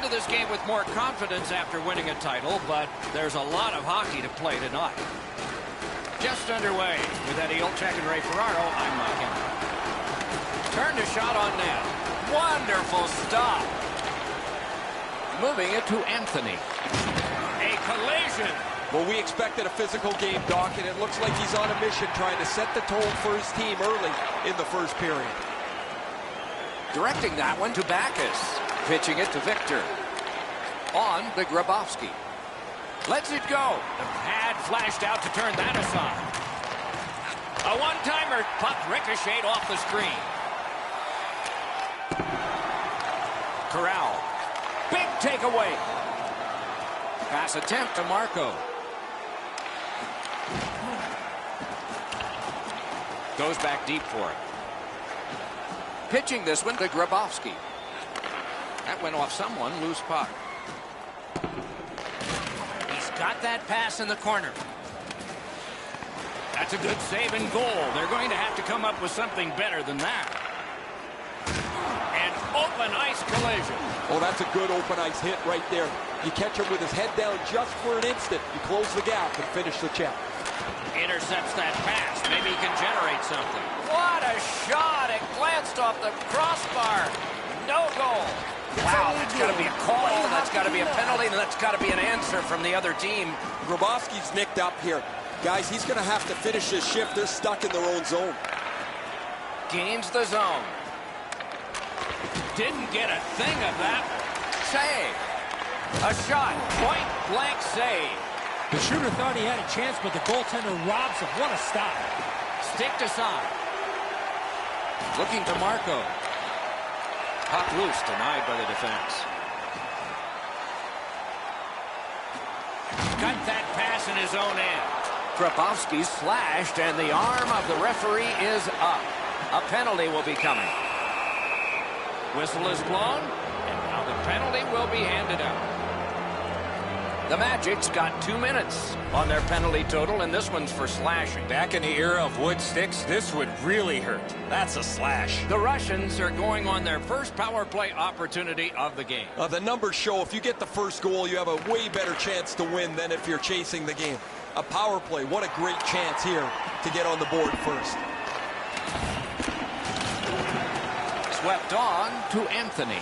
into this game with more confidence after winning a title, but there's a lot of hockey to play tonight. Just underway with Eddie Olczyk and Ray Ferraro. I'm Mike Henry. Turned a shot on net. Wonderful stop. Moving it to Anthony. A collision. Well, we expected a physical game, Doc, and it looks like he's on a mission trying to set the tone for his team early in the first period. Directing that one to Backus. Pitching it to Victor. On to Grabowski. Lets it go. The pad flashed out to turn that aside. A one-timer. Puck ricocheted off the screen. Corral. Big takeaway. Pass attempt to Marco. Goes back deep for it. Pitching this one to Grabowski. That went off someone. Loose puck. He's got that pass in the corner. That's a good save and goal. They're going to have to come up with something better than that. An open ice collision. Oh, that's a good open ice hit right there. You catch him with his head down just for an instant. You close the gap and finish the check. Intercepts that pass. Maybe he can generate something. What a shot. It glanced off the crossbar. No goal. Wow, that's got to be a call. That's got to be a penalty. And that's got to be an answer from the other team. Grabowski's nicked up here. Guys, he's going to have to finish this shift. They're stuck in their own zone. Gains the zone. Didn't get a thing of that. Save. A shot. Point blank save. The shooter thought he had a chance, but the goaltender robs him. What a stop. Sticked aside. Looking to Marco. Puck loose, denied by the defense. Got that pass in his own end. Grabowski slashed, and the arm of the referee is up. A penalty will be coming. Whistle is blown, and now the penalty will be handed out. The Magic's got 2 minutes on their penalty total, and this one's for slashing. Back in the era of wood sticks, this would really hurt. That's a slash. The Russians are going on their first power play opportunity of the game. The numbers show if you get the first goal, you have a way better chance to win than if you're chasing the game. A power play, what a great chance here to get on the board first. Swept on to Anthony.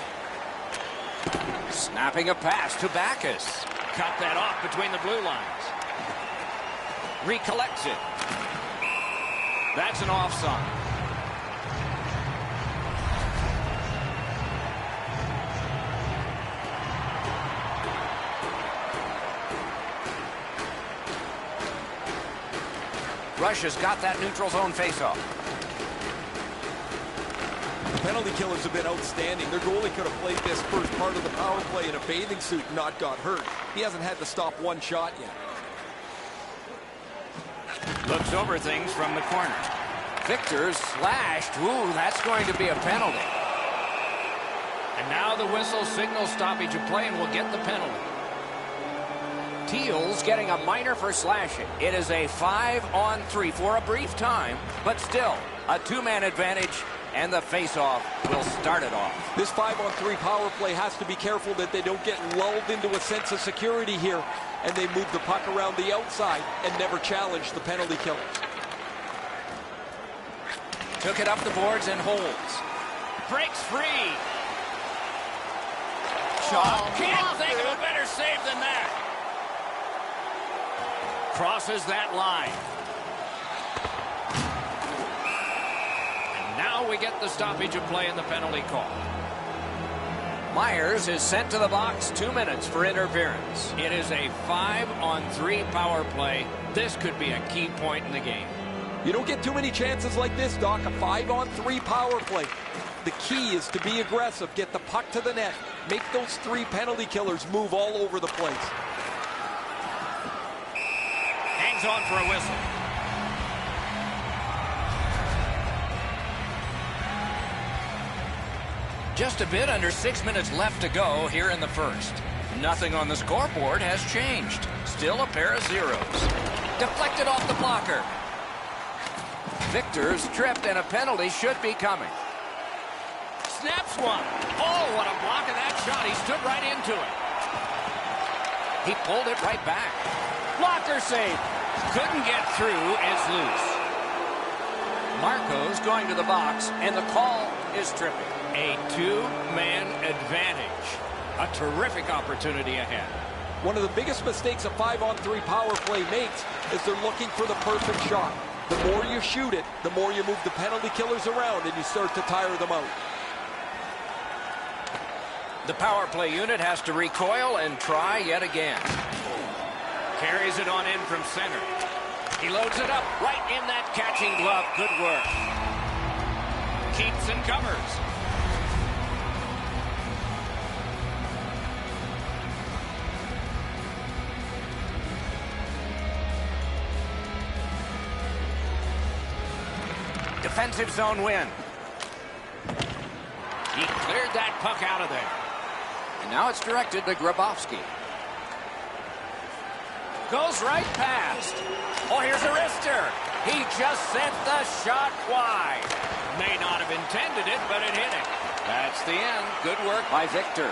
Snapping a pass to Backus. Cut that off between the blue lines. Recollects it. That's an offside. Russia's got that neutral zone faceoff. Penalty killers have been outstanding. Their goalie could have played this first part of the power play in a bathing suit and not got hurt. He hasn't had to stop one shot yet. Looks over things from the corner. Victor slashed. Ooh, that's going to be a penalty. And now the whistle signals stoppage of play and will get the penalty. Teal's getting a minor for slashing. It is a 5-on-3 for a brief time, but still a two-man advantage, and the face-off will start it off. This 5-on-3 power play has to be careful that they don't get lulled into a sense of security here, and they move the puck around the outside and never challenge the penalty killers. Took it up the boards and holds. Breaks free. Shot. Can't think of a better save than that. Crosses that line. And now we get the stoppage of play in the penalty call. Myers is sent to the box. 2 minutes for interference. It is a 5-on-3 power play. This could be a key point in the game. You don't get too many chances like this, Doc. A 5-on-3 power play. The key is to be aggressive, get the puck to the net, make those three penalty killers move all over the place. Hangs on for a whistle. Just a bit under 6 minutes left to go here in the first. Nothing on the scoreboard has changed. Still a pair of zeros. Deflected off the blocker. Victor's tripped, and a penalty should be coming. snaps one. Oh, what a block of that shot. He stood right into it. He pulled it right back. Blocker save. Couldn't get through. It's loose. Marco's going to the box, and the call is tripping. A two-man advantage. A terrific opportunity ahead. One of the biggest mistakes a 5-on-3 power play makes is they're looking for the perfect shot. The more you shoot it, the more you move the penalty killers around and you start to tire them out. The power play unit has to recoil and try yet again. Carries it on in from center. He loads it up right in that catching glove. Good work. Keeps and covers. Defensive zone win. He cleared that puck out of there. And now it's directed to Grabowski. Goes right past. Oh, here's a wrister. He just sent the shot wide. May not have intended it, but it hit him. That's the end. Good work by Victor.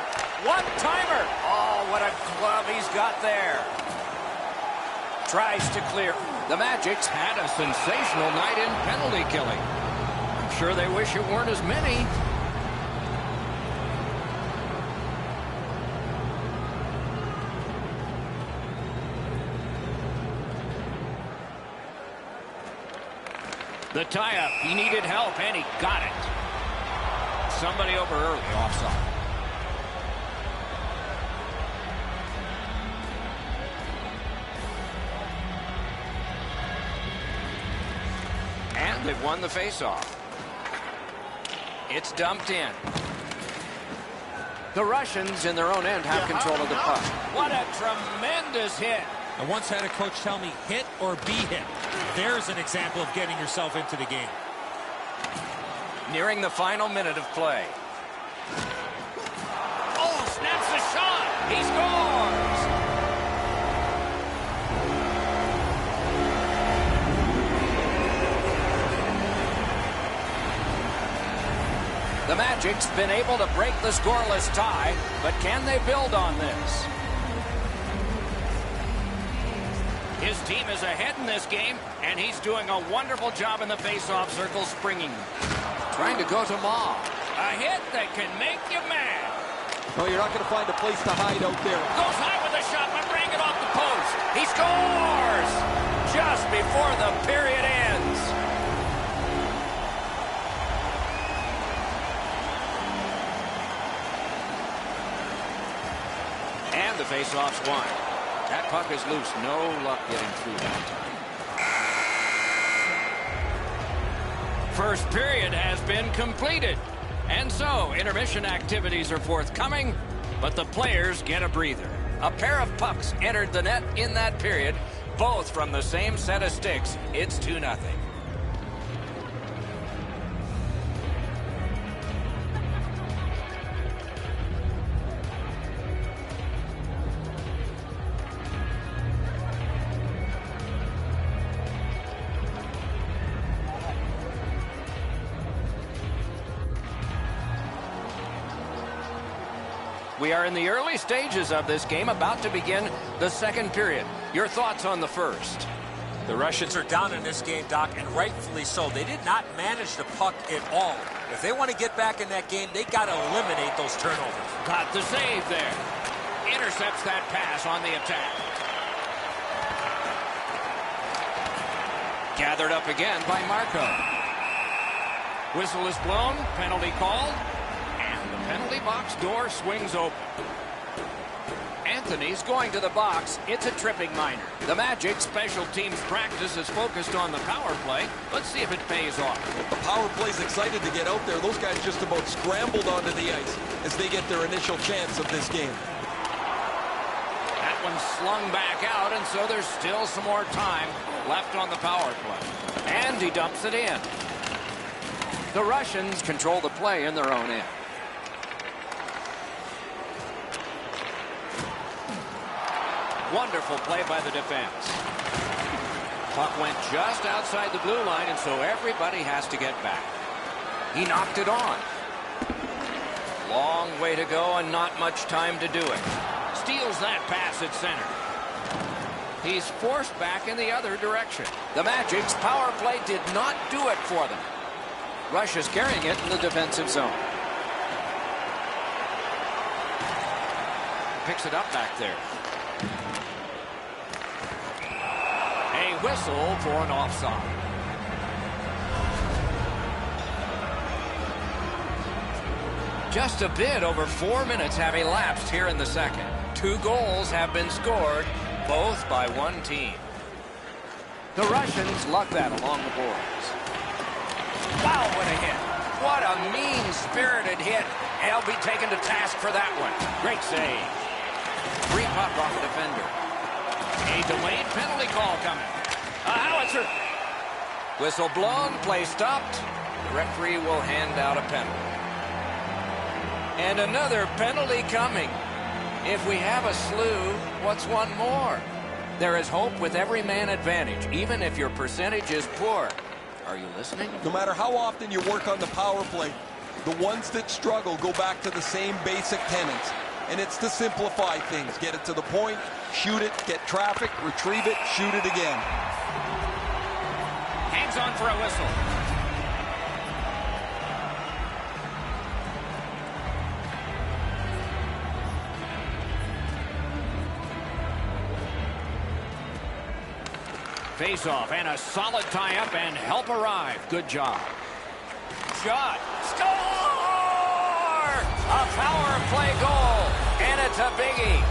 One-timer. Oh, what a glove he's got there. Tries to clear. The Magic's Had a sensational night in penalty killing. I'm sure they wish it weren't as many. The tie-up. He needed help, and he got it. Somebody over early. Offside. And they've won the faceoff. It's dumped in. The Russians in their own end have control of the puck. What a tremendous hit. I once had a coach tell me, hit or be hit. There's an example of getting yourself into the game. Nearing the final minute of play. Oh, snaps the shot. He scores. The Magic's been able to break the scoreless tie, but can they build on this? His team is ahead in this game, and he's doing a wonderful job in the face-off circle, springing. Trying to go to Ma. A hit that can make you mad. No, you're not going to find a place to hide out there. Goes high with a shot, but bring it off the post. He scores just before the period ends. And the face-off's won. That puck is loose. No luck getting through that time. First period has been completed. And so, intermission activities are forthcoming, but the players get a breather. A pair of pucks entered the net in that period, both from the same set of sticks. It's 2-0. We are in the early stages of this game, about to begin the second period. Your thoughts on the first? The Russians are down in this game, Doc, and rightfully so. They did not manage the puck at all. If they want to get back in that game, they got to eliminate those turnovers. Got the save there. Intercepts that pass on the attack. Gathered up again by Marco. Whistle is blown, penalty called, and the penalty box door swings open. Anthony's going to the box. It's a tripping minor. The Magic special teams practice is focused on the power play. Let's see if it pays off. The power play's excited to get out there. Those guys just about scrambled onto the ice as they get their initial chance of this game. That one's slung back out, and so there's still some more time left on the power play. And he dumps it in. The Russians control the play in their own end. Wonderful play by the defense. Puck went just outside the blue line, and so everybody has to get back. He knocked it on. Long way to go and not much time to do it. Steals that pass at center. He's forced back in the other direction. The Magic's power play did not do it for them. Rush is carrying it in the defensive zone. Picks it up back there. A whistle for an offside. Just a bit over 4 minutes have elapsed here in the second. 2 goals have been scored, both by one team. The Russians luck that along the boards. Wow, what a hit. What a mean-spirited hit. They'll be taken to task for that one. Great save. Free puck off the defender. A delayed penalty call coming. A howitzer. Whistle blown, play stopped. The referee will hand out a penalty. And another penalty coming. If we have a slew, what's one more? There is hope with every man advantage, even if your percentage is poor. Are you listening? No matter how often you work on the power play, the ones that struggle go back to the same basic tenets. And it's to simplify things. Get it to the point, shoot it, get traffic, retrieve it, shoot it again. Hangs on for a whistle. Face-off and a solid tie-up and help arrive. Good job. Shot. Score! A power play goal, and it's a biggie.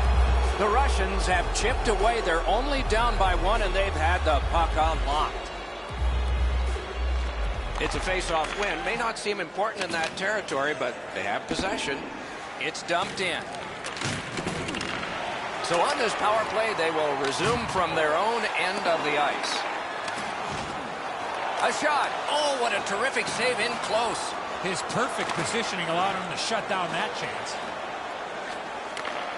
The Russians have chipped away. They're only down by 1, and they've had the puck unlocked. It's a face-off win. May not seem important in that territory, but they have possession. It's dumped in. So on this power play, they will resume from their own end of the ice. A shot. Oh, what a terrific save in close. His perfect positioning allowed him to shut down that chance.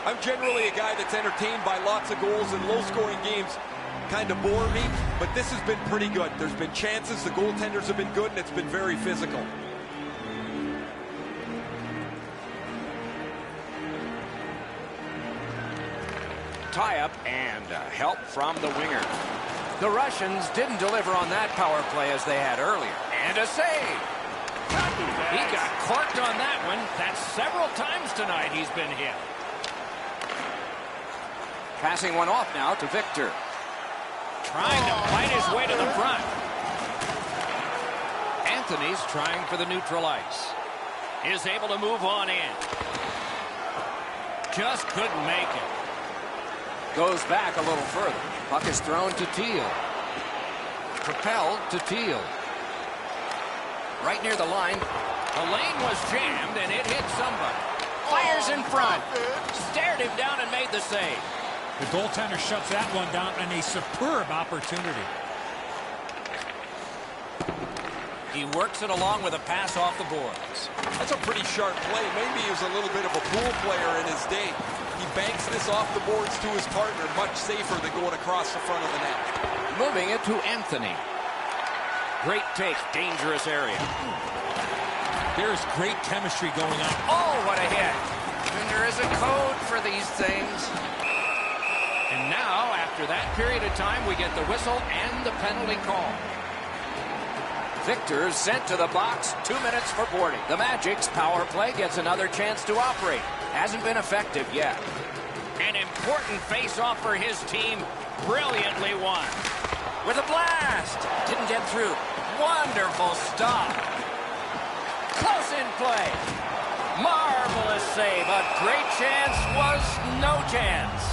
I'm generally a guy that's entertained by lots of goals, and low-scoring games kind of bore me, but this has been pretty good. There's been chances, the goaltenders have been good, and it's been very physical. Tie-up and help from the winger. The Russians didn't deliver on that power play as they had earlier. And a save. He got corked on that one. That's several times tonight he's been hit. Passing one off now to Victor. Trying to fight his way to the front. Anthony's trying for the neutral ice. Is able to move on in. Just couldn't make it. Goes back a little further. Puck is thrown to Teal. Propelled to Teal. Right near the line. The lane was jammed and it hit somebody. Fires in front. Stared him down and made the save. The goaltender shuts that one down, and a superb opportunity. He works it along with a pass off the boards. That's a pretty sharp play. Maybe he was a little bit of a pool player in his day. He banks this off the boards to his partner, much safer than going across the front of the net. Moving it to Anthony. Great take, dangerous area. There's great chemistry going on. Oh, what a hit. And there is a code for these things. And now, after that period of time, we get the whistle and the penalty call. Victor sent to the box. 2 minutes for boarding. The Magic's power play gets another chance to operate. Hasn't been effective yet. An important face-off for his team. Brilliantly won. With a blast. Didn't get through. Wonderful stop. Close in play. Marvelous save. A great chance was no chance.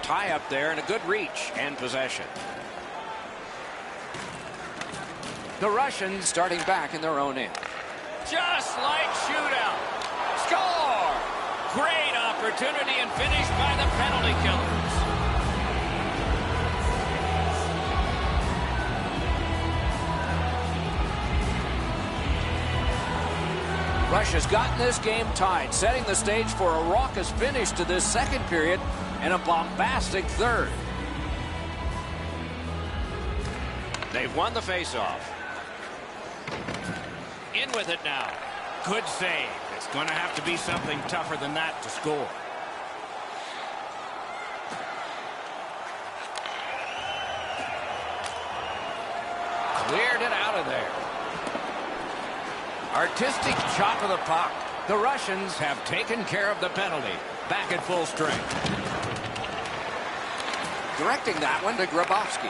Tie up there and a good reach and possession. The Russians starting back in their own end. Just like shootout. Score! Great opportunity and finish by the penalty killers. Russia's gotten this game tied, setting the stage for a raucous finish to this second period and a bombastic third. They've won the faceoff. In with it now. Good save. It's going to have to be something tougher than that to score. Cleared it out of there. Artistic chop of the puck. The Russians have taken care of the penalty. Back at full strength. Directing that one to Grabowski.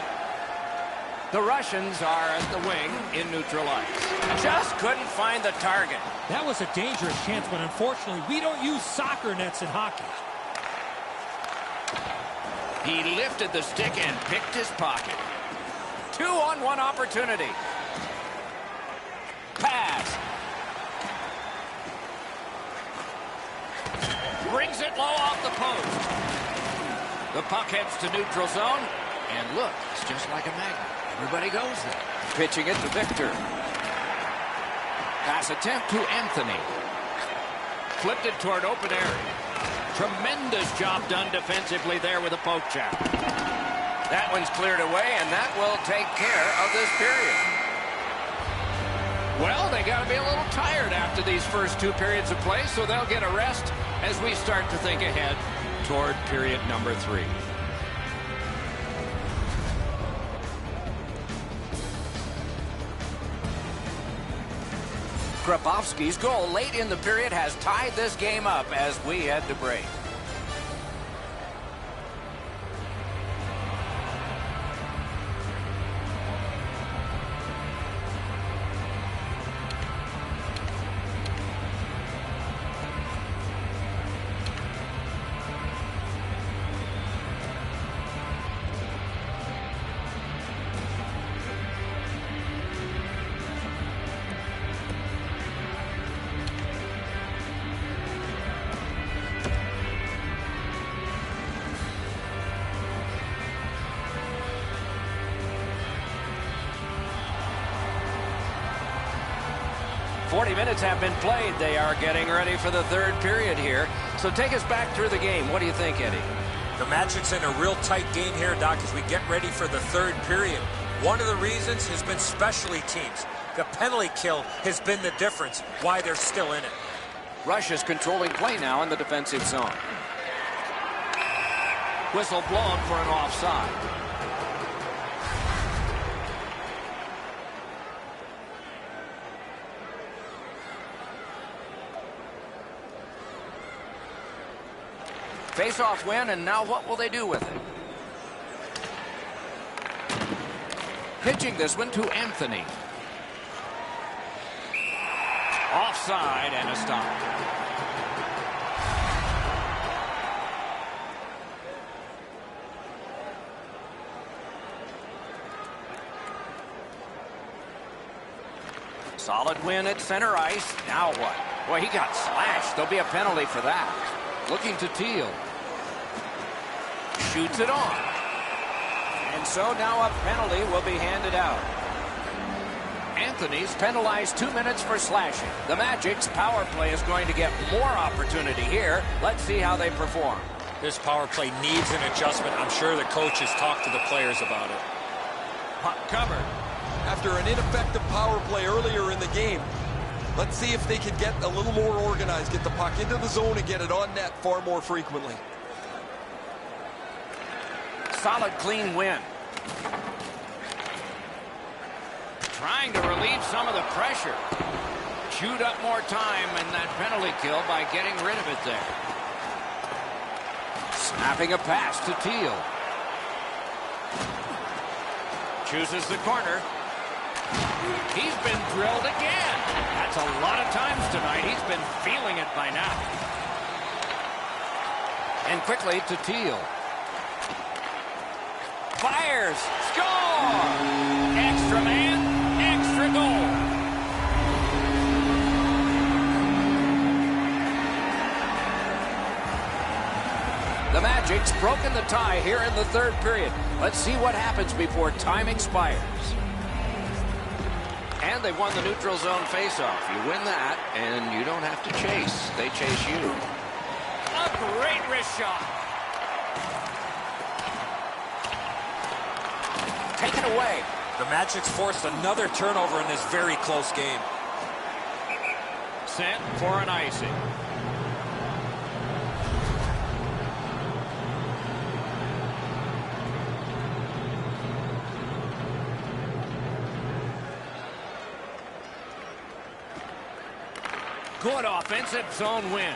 The Russians are at the wing in neutral ice. Just couldn't find the target. That was a dangerous chance, but unfortunately, we don't use soccer nets in hockey. He lifted the stick and picked his pocket. 2-on-1 opportunity. Pass. Brings it low off the post. The puck heads to neutral zone. And look, it's just like a magnet. Everybody goes there. Pitching it to Victor. Pass attempt to Anthony. Flipped it toward open area. Tremendous job done defensively there with a poke check. That one's cleared away, and that will take care of this period. Well, they got to be a little tired after these first two periods of play, so they'll get a rest as we start to think ahead toward period number 3. Grabowski's goal late in the period has tied this game up as we head to break. Minutes have been played. They are getting ready for the third period here. So take us back through the game. What do you think, Eddie? The Magic's in a real tight game here, Doc, as we get ready for the third period. One of the reasons has been specialty teams. The penalty kill has been the difference why they're still in it. Russia's controlling play now in the defensive zone. Whistle blown for an offside. Face-off win, and now what will they do with it? Pitching this one to Anthony. Offside and a stop. Solid win at center ice. Now what? Boy, he got slashed. There'll be a penalty for that. Looking to Teal. Shoots it on. And so now a penalty will be handed out. Anthony's penalized 2 minutes for slashing. The Magic's power play is going to get more opportunity here. Let's see how they perform. This power play needs an adjustment. I'm sure the coach has talked to the players about it. Puck covered. After an ineffective power play earlier in the game, let's see if they can get a little more organized, get the puck into the zone and get it on net far more frequently. Solid, clean win. Trying to relieve some of the pressure. Chewed up more time in that penalty kill by getting rid of it there. Snapping a pass to Teal. Chooses the corner. He's been drilled again. That's a lot of times tonight. He's been feeling it by now. And quickly to Teal. Fires. Score! Extra man, extra goal. The Magic's broken the tie here in the third period. Let's see what happens before time expires. And And they've won the neutral zone faceoff. You win that, and you don't have to chase. They chase you. A great wrist shot. Taken away. The Magic's forced another turnover in this very close game. Sent for an icing. Good offensive zone win.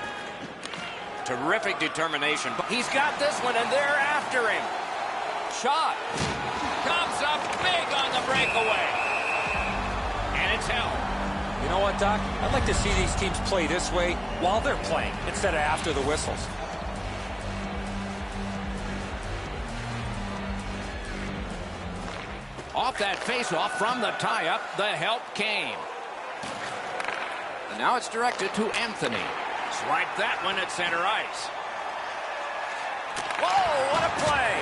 Terrific determination. He's got this one, and they're after him. Shot. Comes up big on the breakaway. And it's held. You know what, Doc? I'd like to see these teams play this way while they're playing instead of after the whistles. Off that faceoff from the tie-up, the help came. And now it's directed to Anthony. Swipe that one at center ice. Whoa, what a play!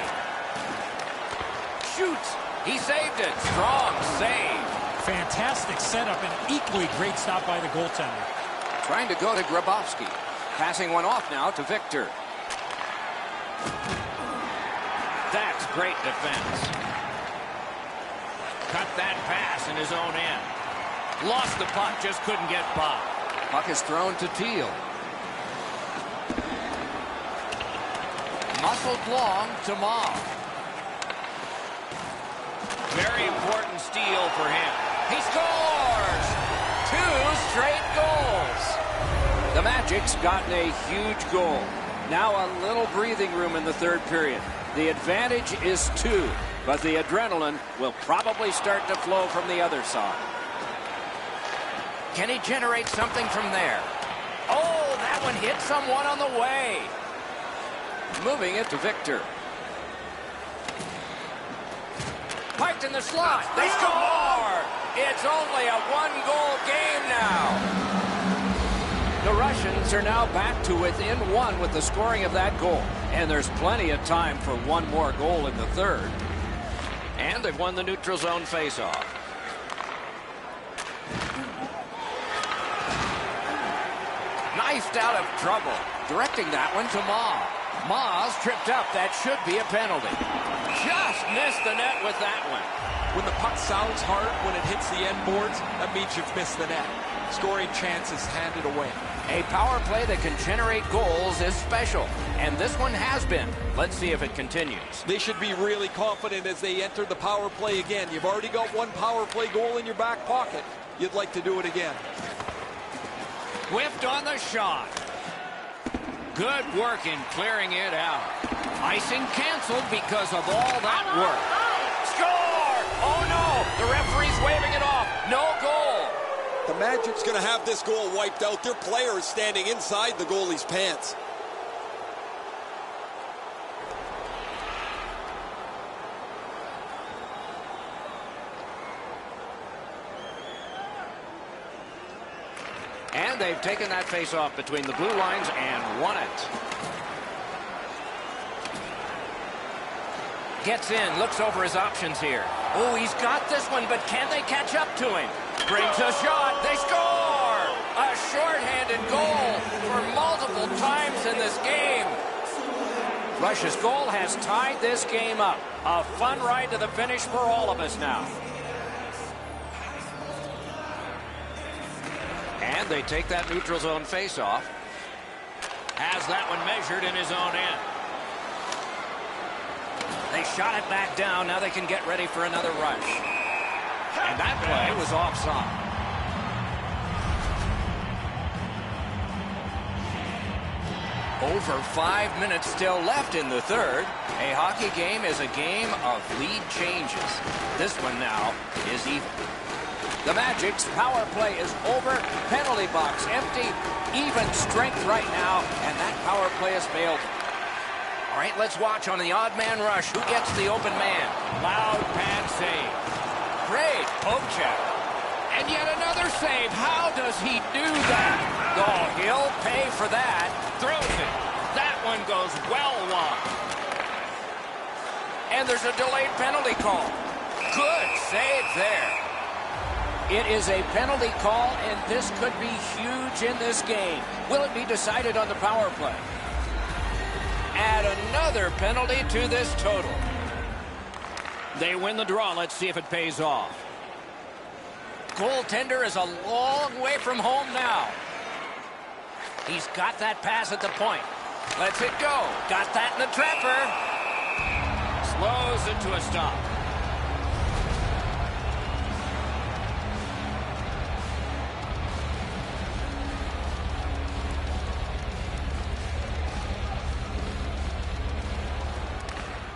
Shoots. He saved it. Strong save. Fantastic setup and equally great stop by the goaltender. Trying to go to Grabowski. Passing one off now to Victor. That's great defense. Cut that pass in his own end. Lost the puck, just couldn't get by. Puck is thrown to Teal. Muscled long to Maw. Very important steal for him. He scores! 2 straight goals. The Magic's gotten a huge goal. Now a little breathing room in the third period. The advantage is 2, but the adrenaline will probably start to flow from the other side. Can he generate something from there? Oh, that one hit someone on the way. Moving it to Victor. Parked in the slot. They score! It's only a 1-goal game now. The Russians are now back to within 1 with the scoring of that goal. And there's plenty of time for one more goal in the third. And they've won the neutral zone faceoff. Knifed out of trouble. Directing that one to Ma. Ma's tripped up. That should be a penalty. Just missed the net with that one. When the puck sounds hard, when it hits the end boards, that means you've missed the net. Scoring chances handed away. A power play that can generate goals is special, and this one has been. Let's see if it continues. They should be really confident as they enter the power play again. You've already got 1 power play goal in your back pocket. You'd like to do it again. Whiffed on the shot. Good work in clearing it out. Icing canceled because of all that work. Score! Oh no! The referee's waving it off. No goal. The Magic's going to have this goal wiped out. Their player is standing inside the goalie's pants. And they've taken that face-off between the blue lines and won it. Gets in, looks over his options here. Oh, he's got this one, but can they catch up to him? Brings a shot. They score! A shorthanded goal for multiple times in this game. Russia's goal has tied this game up. A fun ride to the finish for all of us now. And they take that neutral zone face-off. Has that one measured in his own end. They shot it back down. Now they can get ready for another rush. And that play was offside. Over 5 minutes still left in the third. A hockey game is a game of lead changes. This one now is even. The Magic's power play is over. Penalty box empty. Even strength right now. And that power play has failed. All right, let's watch on the odd man rush. Who gets the open man? Loud pad save. Great poke check. And yet another save. How does he do that? Oh, he'll pay for that. Throws it. That one goes well wide. And there's a delayed penalty call. Good save there. It is a penalty call, and this could be huge in this game. Will it be decided on the power play? Add another penalty to this total. They win the draw. Let's see if it pays off. Goaltender is a long way from home now. He's got that pass at the point. Lets it go. Got that in the trapper. Slows it to a stop.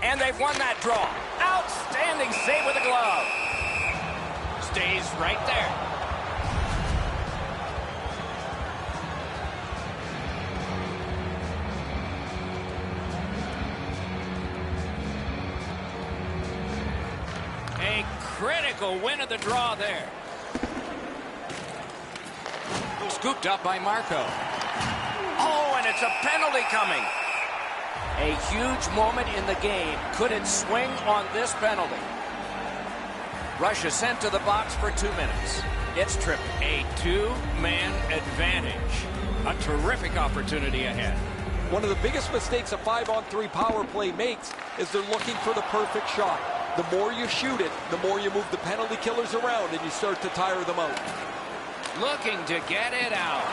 And they've won that draw. Outstanding save with the glove. Stays right there. A critical win of the draw there. Scooped up by Marco. Oh, and it's a penalty coming. A huge moment in the game. Could it swing on this penalty? Russia sent to the box for 2 minutes. It's tripping. A two-man advantage. A terrific opportunity ahead. One of the biggest mistakes a 5-on-3 power play makes is they're looking for the perfect shot. The more you shoot it, the more you move the penalty killers around and you start to tire them out. Looking to get it out.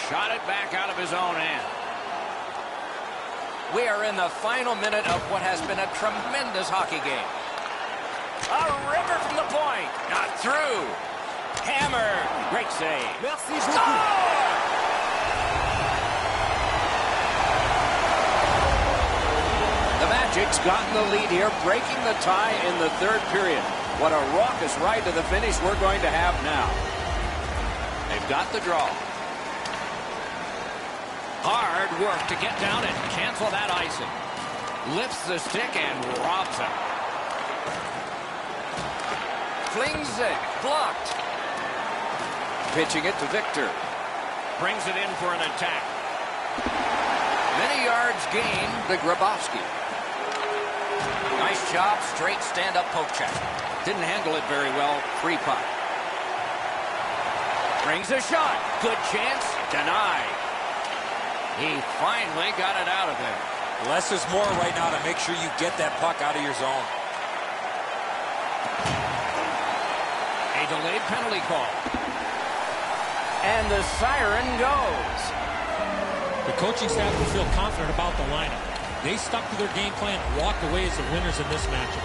Shot it back out of his own end. We are in the final minute of what has been a tremendous hockey game. A river from the point. Not through. Hammer. Great save. Merci Score! beaucoup. The Magic's gotten the lead here, breaking the tie in the third period. What a raucous ride to the finish we're going to have now. They've got the draw. Hard work to get down and cancel that icing. Lifts the stick and robs it. Flings it. Blocked. Pitching it to Victor. Brings it in for an attack. Many yards gained to Grabowski. Nice job, straight stand-up poke check. Didn't handle it very well. Free puck. Brings a shot. Good chance. Denied. He finally got it out of there. Less is more right now to make sure you get that puck out of your zone. A delayed penalty call. And the siren goes. The coaching staff will feel confident about the lineup. They stuck to their game plan and walked away as the winners in this matchup.